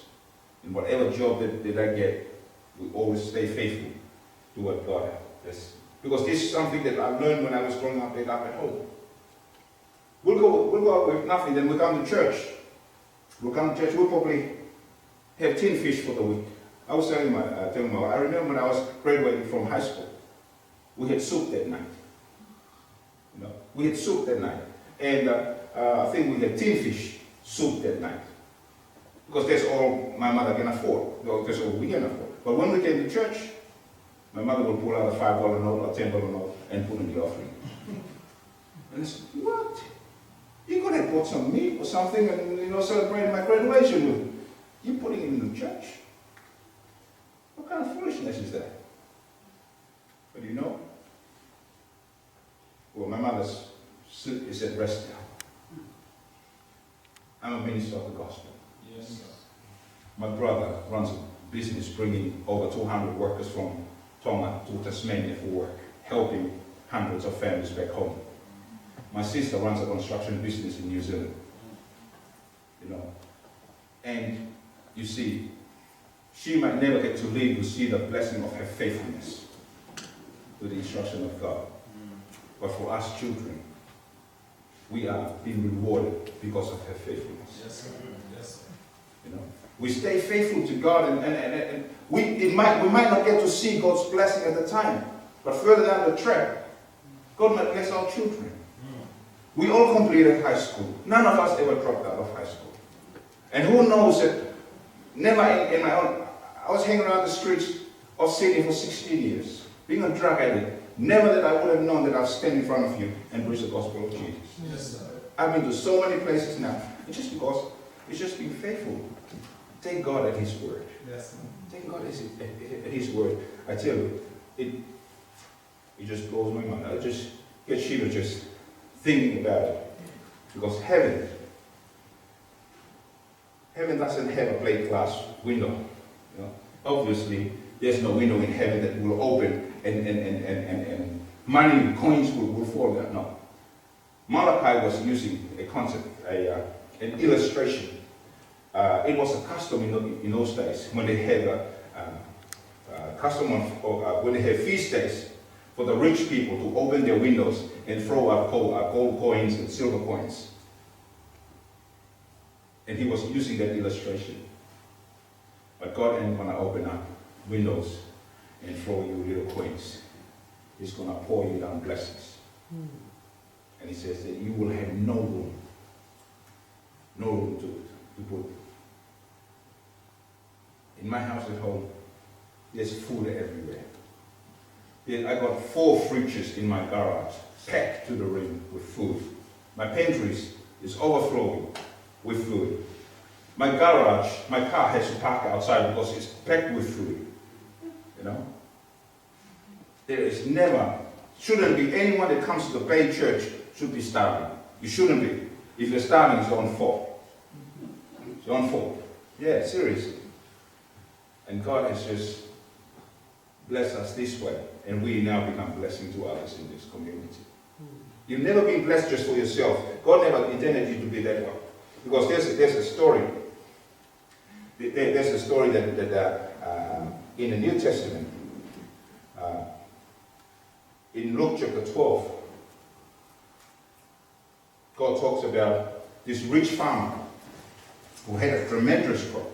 And whatever job that I get, we always stay faithful to what God has. Because this is something that I learned when I was growing up at home. We'll go out with nothing, then we come to church. We'll probably have 10 fish for the week. I was telling my wife, I remember when I was graduating from high school, we had soup that night. We had soup that night. And I think we had 10 fish soup that night. Because that's all my mother can afford. Well, that's all we can afford. But when we came to church, my mother would pull out a $5 note or $10 note and put in the offering. And I said, what? You could have bought some meat or something and celebrate my graduation with. You're putting it in the church? What kind of foolishness is that? But well, my mother's is at rest now. I'm a minister of the gospel. Yes. My brother runs business, bringing over 200 workers from Tonga to Tasmania for work, helping hundreds of families back home. My sister runs a construction business in New Zealand, you know, and you see, she might never get to live to see the blessing of her faithfulness to the instruction of God. But for us children, we are being rewarded because of her faithfulness. Yes, sir. Yes, sir. You know, we stay faithful to God, and we might not get to see God's blessing at the time, but further down the track, God might bless our children. We all completed high school. None of us ever dropped out of high school. And who knows that never in my own, I was hanging around the streets of Sydney for 16 years, being a drug addict. Never that I would have known that I'd stand in front of you and preach the gospel of Jesus. Yes, sir. I've been to so many places now. It's just because it's just being faithful. Take God at His word. Yes, sir. Take God at His word. I tell you, it just blows my mind. I just get shiver just thinking about it. Because heaven doesn't have a plate glass window. You know? Obviously, there's no window in heaven that will open and money, coins will fall down. No. Malachi was using a concept, an illustration. It was a custom in those days when they had when they had feast days for the rich people to open their windows and throw out gold coins and silver coins. And he was using that illustration. But God ain't going to open up windows and throw you little coins. He's going to pour you down blessings. And he says that you will have no room to put. In my house at home, there's food everywhere. I got 4 fridges in my garage, packed to the rim with food. My pantries is overflowing with food. My garage, my car has to park outside because it's packed with food. You know? There is never, shouldn't be anyone that comes to the Bay Church should be starving. You shouldn't be. If you're starving, it's your own fault. It's your own fault. Yeah, seriously. And God has just blessed us this way, and we now become a blessing to others in this community. You've never been blessed just for yourself. God never intended you to be that way. Because there's a story. There's a story that in the New Testament, in Luke chapter 12, God talks about this rich farmer who had a tremendous crop.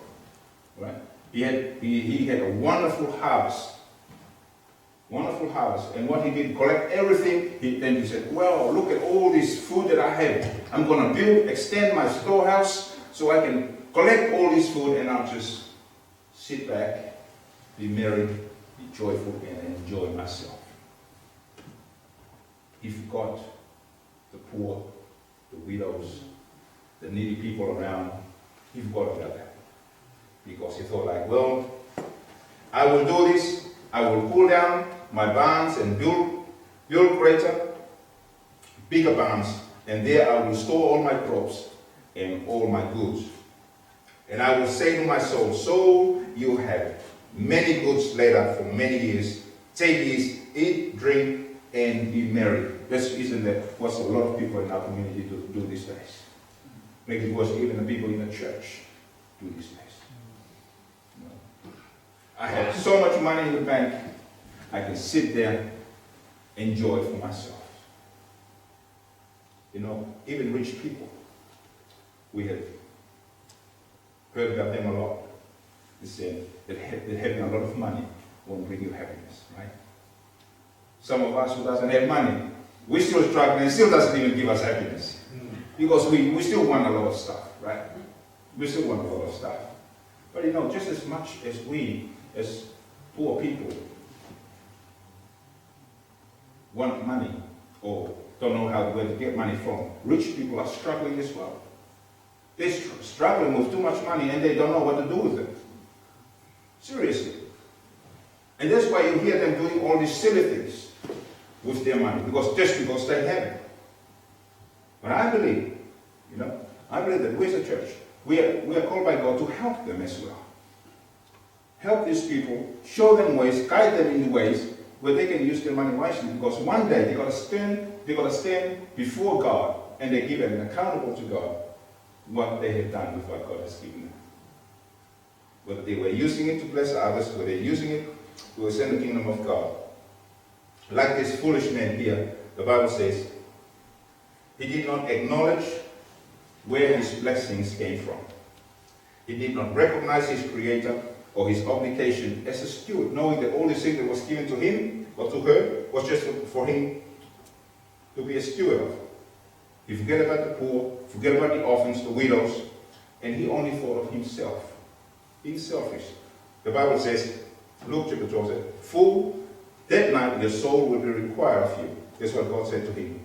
Right? He had a wonderful harvest. Wonderful harvest. And what he did, collect everything. Then he said, well, look at all this food that I have. I'm going to extend my storehouse so I can collect all this food, and I'll just sit back, be merry, be joyful, and enjoy myself. He forgot the poor, the widows, the needy people around. He forgot about that. Because he thought like, well, I will do this. I will pull down my barns and build greater, bigger barns, and there I will store all my crops and all my goods. And I will say to my soul, soul, you have many goods laid up for many years. Take these, eat, drink, and be merry. Isn't that what a lot of people in our community do these days? Maybe it was even the people in the church do these days. I have so much money in the bank, I can sit there, enjoy it for myself. You know, even rich people, we have heard about them a lot. They say that having a lot of money won't bring you happiness, right? Some of us who doesn't have money, we're still struggling and still doesn't even give us happiness. Because we still want a lot of stuff, right? We still want a lot of stuff. But you know, just as much as we, as poor people, want money or don't know where to get money from, rich people are struggling as well. They're struggling with too much money and they don't know what to do with it. Seriously. And that's why you hear them doing all these silly things with their money, because they have it. But I believe, I believe that we as a church, we are called by God to help them as well. help these people, show them ways, guide them in ways where they can use their money wisely, because one day they're going to stand before God and they give an accountable to God what they have done with what God has given them. Whether they were using it to bless others, whether they're using it to ascend the kingdom of God. Like this foolish man here, the Bible says, he did not acknowledge where his blessings came from. He did not recognize his Creator or his obligation as a steward, knowing that all these things that was given to him or to her was just for him to be a steward of. He forget about the poor, forget about the orphans, the widows, and he only thought of himself. Being selfish. The Bible says, Luke chapter 12 says, "Fool, that night your soul will be required of you." That's what God said to him.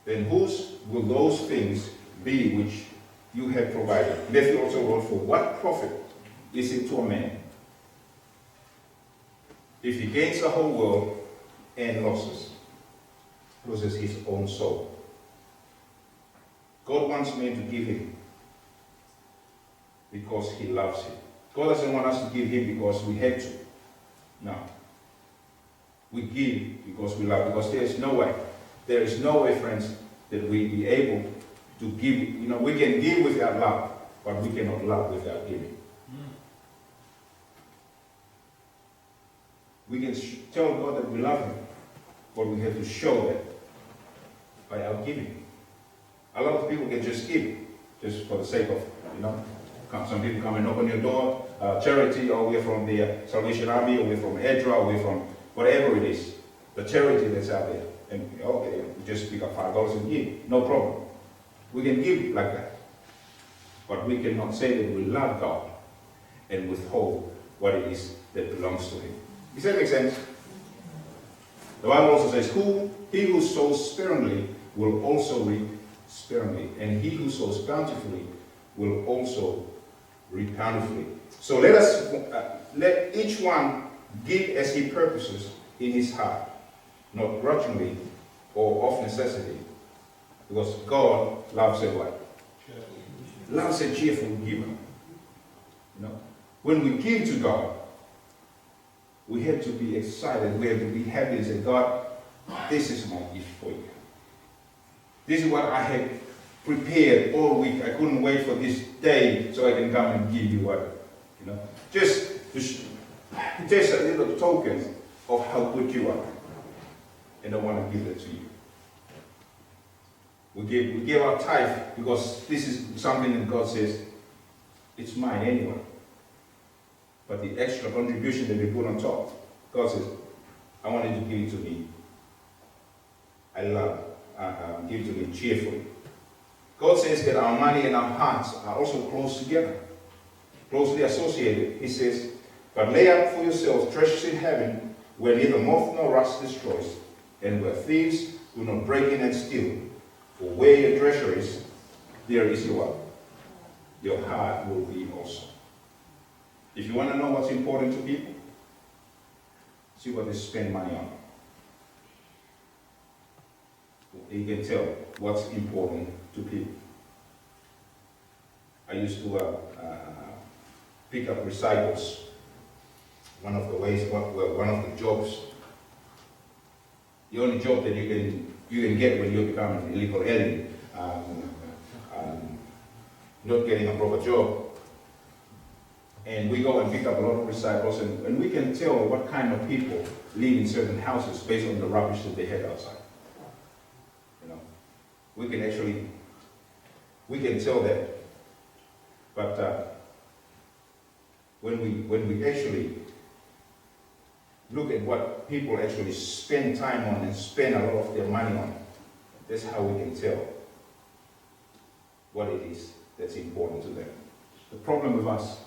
Then whose will those things be which you have provided? Matthew also wrote, "For what profit is it to a man if he gains the whole world and loses his own soul?" God wants men to give him because he loves him. God doesn't want us to give him because we have to. No. We give because we love, because there is no way, friends, that we be able to give. We can give without love, but we cannot love without giving. We can tell God that we love him, but we have to show that by our giving. A lot of people can just give, just for the sake of, some people come and knock on your door, charity, or we're from the Salvation Army, or we're from EDRA, or we're from whatever it is, the charity that's out there. And okay, we just pick up $5 and give, no problem. We can give like that. But we cannot say that we love God and withhold what it is that belongs to him. Does that make sense? The Bible also says, he who sows sparingly will also reap sparingly, and he who sows bountifully will also reap bountifully. So let each one give as he purposes in his heart, not grudgingly or of necessity, because God loves a what? Loves a cheerful giver. When we give to God, we have to be excited. We have to be happy and say, "God, this is my gift for you. This is what I had prepared all week. I couldn't wait for this day so I can come and give you what." Just a little token of how good you are. And I want to give that to you. We give our tithe because this is something that God says, it's mine anyway. But the extra contribution that we put on top, God says, I want you to give it to me. I love it. Give it to me cheerfully. God says that our money and our hearts are also close together, closely associated. He says, "But lay up for yourselves treasures in heaven, where neither moth nor rust destroys, and where thieves do not break in and steal. For where your treasure is, there is your what? Your heart will be also." If you want to know what's important to people, see what they spend money on. You can tell what's important to people. I used to pick up recycles. One of the ways, one of the jobs, the only job that you can get when you become an illegal alien, not getting a proper job. And we go and pick up a lot of recycles, and we can tell what kind of people live in certain houses based on the rubbish that they have outside. We can tell that. But when we actually look at what people actually spend time on and spend a lot of their money on, that's how we can tell what it is that's important to them. The problem with us,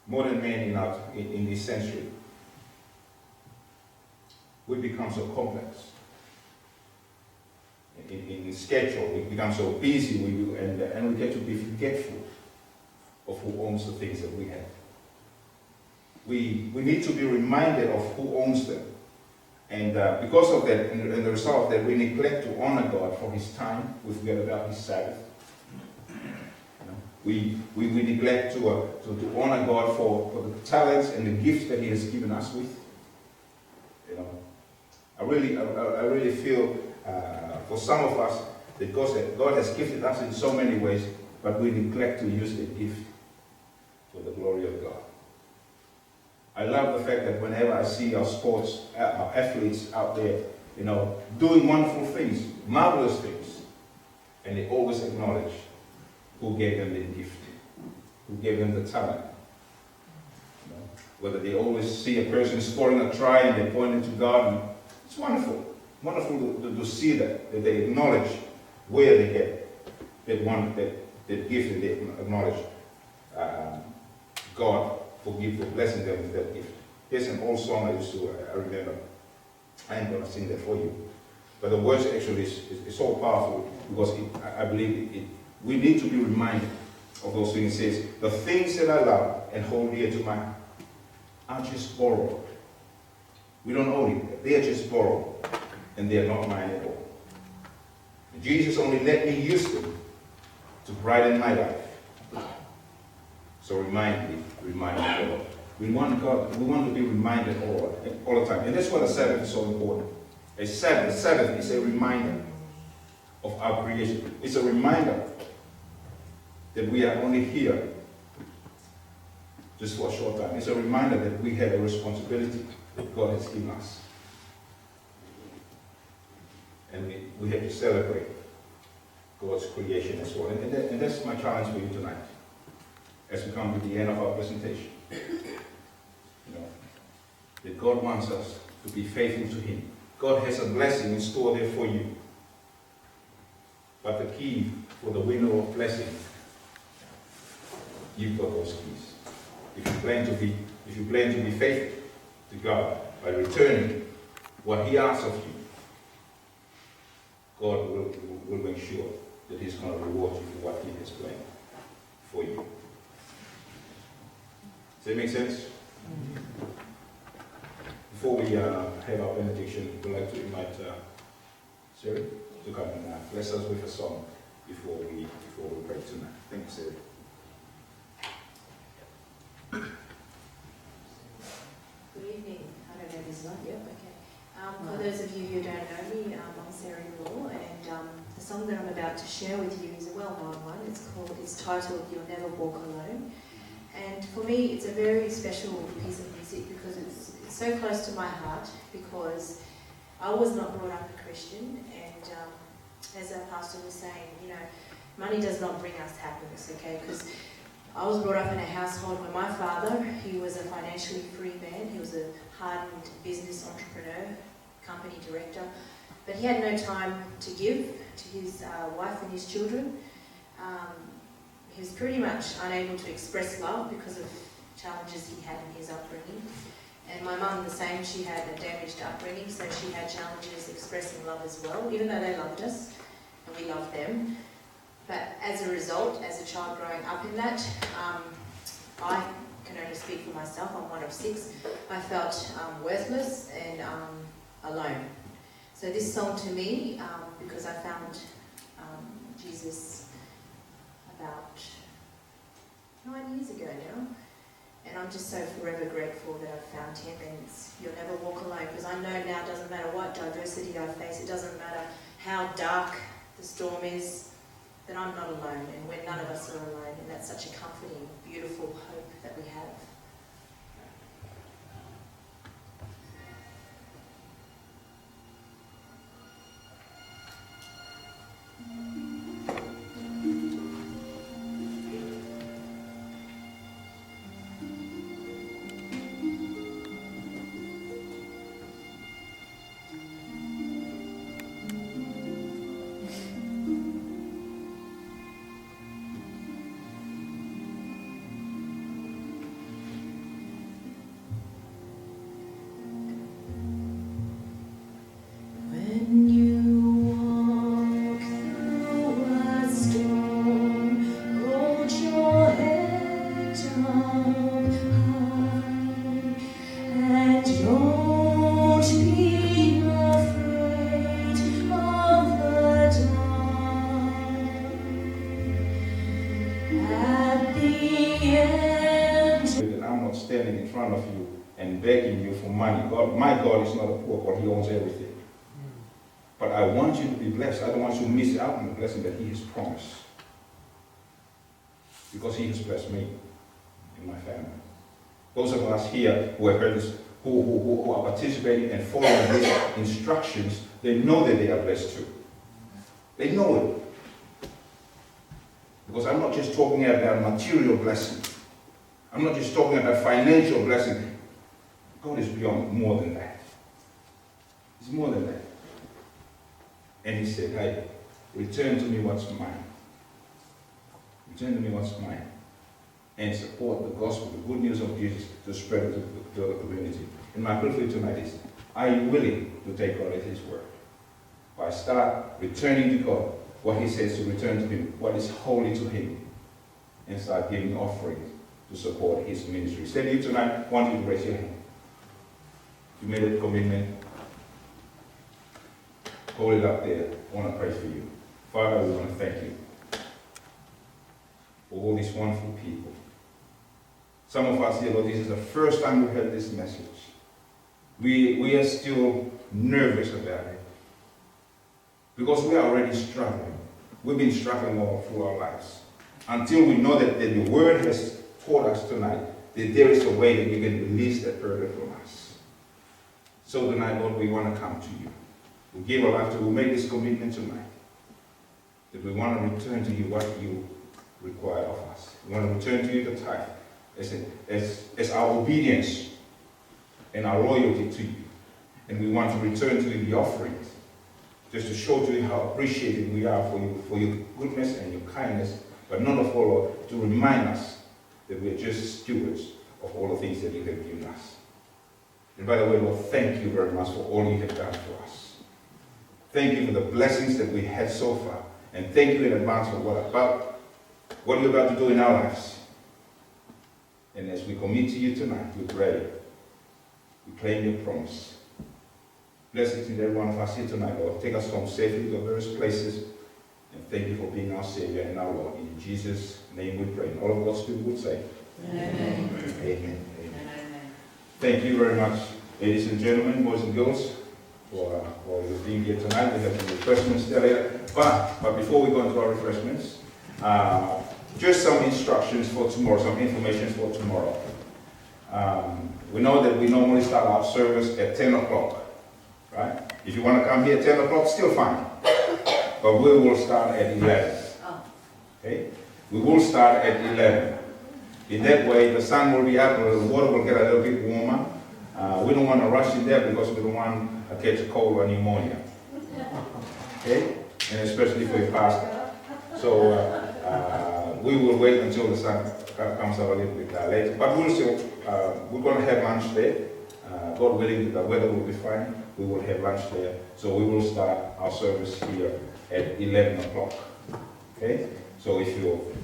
modern men in this century, we become so complex. In schedule, we become so busy, and we get to be forgetful of who owns the things that we have. We need to be reminded of who owns them. And because of that, and the result of that, we neglect to honor God for his time. We forget about his Sabbath. We neglect to honor God for the talents and the gifts that He has given us with. You know, I really feel for some of us that God has gifted us in so many ways, but we neglect to use the gift for the glory of God. I love the fact that whenever I see our sports, our athletes out there, you know, doing wonderful things, marvelous things, and they always acknowledge who gave them the gift, who gave them the talent. You know, whether they always see a person scoring a try and they point to God, and it's wonderful. Wonderful to see that they acknowledge where they get that gift, and they acknowledge God for blessing them with that gift. There's an old song I remember. I ain't going to sing that for you. But the words actually is so powerful because I believe we need to be reminded of those things. It says, the things that I love and hold dear to my heart are just borrowed. We don't own it. They are just borrowed. And they are not mine at all. And Jesus only let me use them to brighten my life. So remind me, Lord. We want to be reminded all the time. And that's why the Sabbath is so important. The Sabbath is a reminder of our creation. It's a reminder that we are only here just for a short time. It's a reminder that we have a responsibility that God has given us. And we have to celebrate God's creation as well. And that's my challenge for you tonight, as we come to the end of our presentation. You know, that God wants us to be faithful to Him. God has a blessing in store there for you. But the key for the window of blessing, you've got those keys. If you plan to be faithful to God by returning what He asks of you, God will make sure that He's going to reward you for what He has planned for you. Does that make sense? Before we have our benediction, we'd like to invite Sarah to come and bless us with a song before we pray tonight. Thank you, Sarah. Good evening. I don't know this is not yet. Okay. For those of you who don't know me, I'm Sarah Law, and the song that I'm about to share with you is a well-known one. It's titled "You'll Never Walk Alone," and for me, it's a very special piece of music because it's so close to my heart. Because I was not brought up a Christian, and as our pastor was saying, you know, money does not bring us happiness. Okay, because I was brought up in a household where my father, he was a financially free man. He was a hardened business entrepreneur, company director, but he had no time to give to his wife and his children. He was pretty much unable to express love because of challenges he had in his upbringing. And my mum the same, she had a damaged upbringing, so she had challenges expressing love as well, even though they loved us and we loved them. But as a result, as a child growing up in that, I can only speak for myself, I'm one of 6, I felt worthless and alone. So this song to me, because I found Jesus about 9 years ago now, and I'm just so forever grateful that I've found Him, and you'll never walk alone, because I know now it doesn't matter what diversity I face, it doesn't matter how dark the storm is, that I'm not alone, and when none of us are alone, and that's such a comforting, beautiful hope that we have. begging you for money. God, my God is not a poor God. He owns everything. But I want you to be blessed. I don't want you to miss out on the blessing that He has promised. Because He has blessed me and my family. Those of us here who have heard this, who are participating and following these instructions, they know that they are blessed too. They know it. Because I'm not just talking about material blessing. I'm not just talking about financial blessing. God is beyond more than that. It's more than that. And He said, hey, return to me what's mine. Return to me what's mine. And support the gospel, the good news of Jesus, to spread it to the community. And my plea for you tonight is, are you willing to take God at His word? By start returning to God what He says to return to Him, what is holy to Him, and start giving offerings to support His ministry. Say to you tonight, I want you to raise your hand. You made a commitment. Hold it up there. I want to pray for you. Father, we want to thank you for all these wonderful people. Some of us here, Lord, this is the first time we heard this message. We are still nervous about it because we are already struggling. We've been struggling all through our lives until we know that the Word has taught us tonight that there is a way that you can release that burden from us. So tonight, Lord, we want to come to you. We give our life to you. We make this commitment tonight that we want to return to you what you require of us. We want to return to you the tithe as our obedience and our loyalty to you. And we want to return to you the offerings, just to show to you how appreciated we are for your goodness and your kindness, but not of all, Lord, to remind us that we're just stewards of all the things that you have given us. And by the way, Lord, thank you very much for all you have done for us. Thank you for the blessings that we had so far. And thank you in advance for what you're about to do in our lives. And as we commit to you tonight, we pray. We claim your promise. Bless each and every one of us here tonight, Lord. Take us home safely to various places. And thank you for being our Savior and our Lord. In Jesus' name we pray. And all of God's people would say, Amen. Amen. Amen. Thank you very much, ladies and gentlemen, boys and girls, for your being here tonight. We have some refreshments there later. But before we go into our refreshments, just some instructions for tomorrow, some information for tomorrow. We know that we normally start our service at 10 o'clock, right? If you want to come here at 10 o'clock, still fine. But we will start at 11. Okay? We will start at 11. In that way, the sun will be up, the water will get a little bit warmer. We don't want to rush in there because we don't want to catch a cold or pneumonia. Okay? And especially for your pastor. So we will wait until the sun comes up a little bit later. But we'll still, we're going to have lunch there. God willing, the weather will be fine. We will have lunch there. So we will start our service here at 11 o'clock. Okay? So if you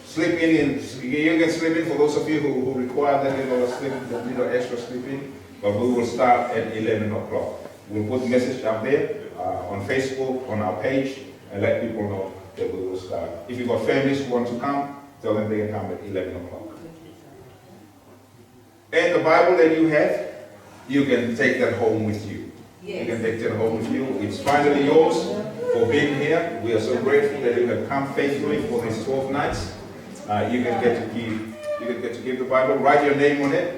sleep in, you can sleep in for those of you who require that little extra sleep in. But we will start at 11 o'clock. We'll put a message up there on Facebook, on our page, and let people know that we will start. If you've got families who want to come, tell them they can come at 11 o'clock. And the Bible that you have, you can take that home with you. Yes. You can take that home with you. It's finally yours for being here. We are so grateful that you have come faithfully for these 12 nights. You can get to give the Bible, write your name on it.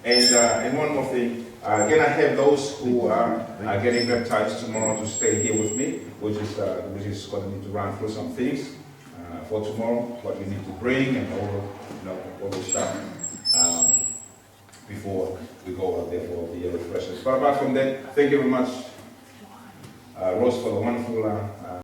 And one more thing. Again, I have those who are getting baptized tomorrow to stay here with me, which is going to need to run through some things for tomorrow, what we need to bring and all the stuff before we go out there for the refreshments. But apart from that, thank you very much, Rose, for the wonderful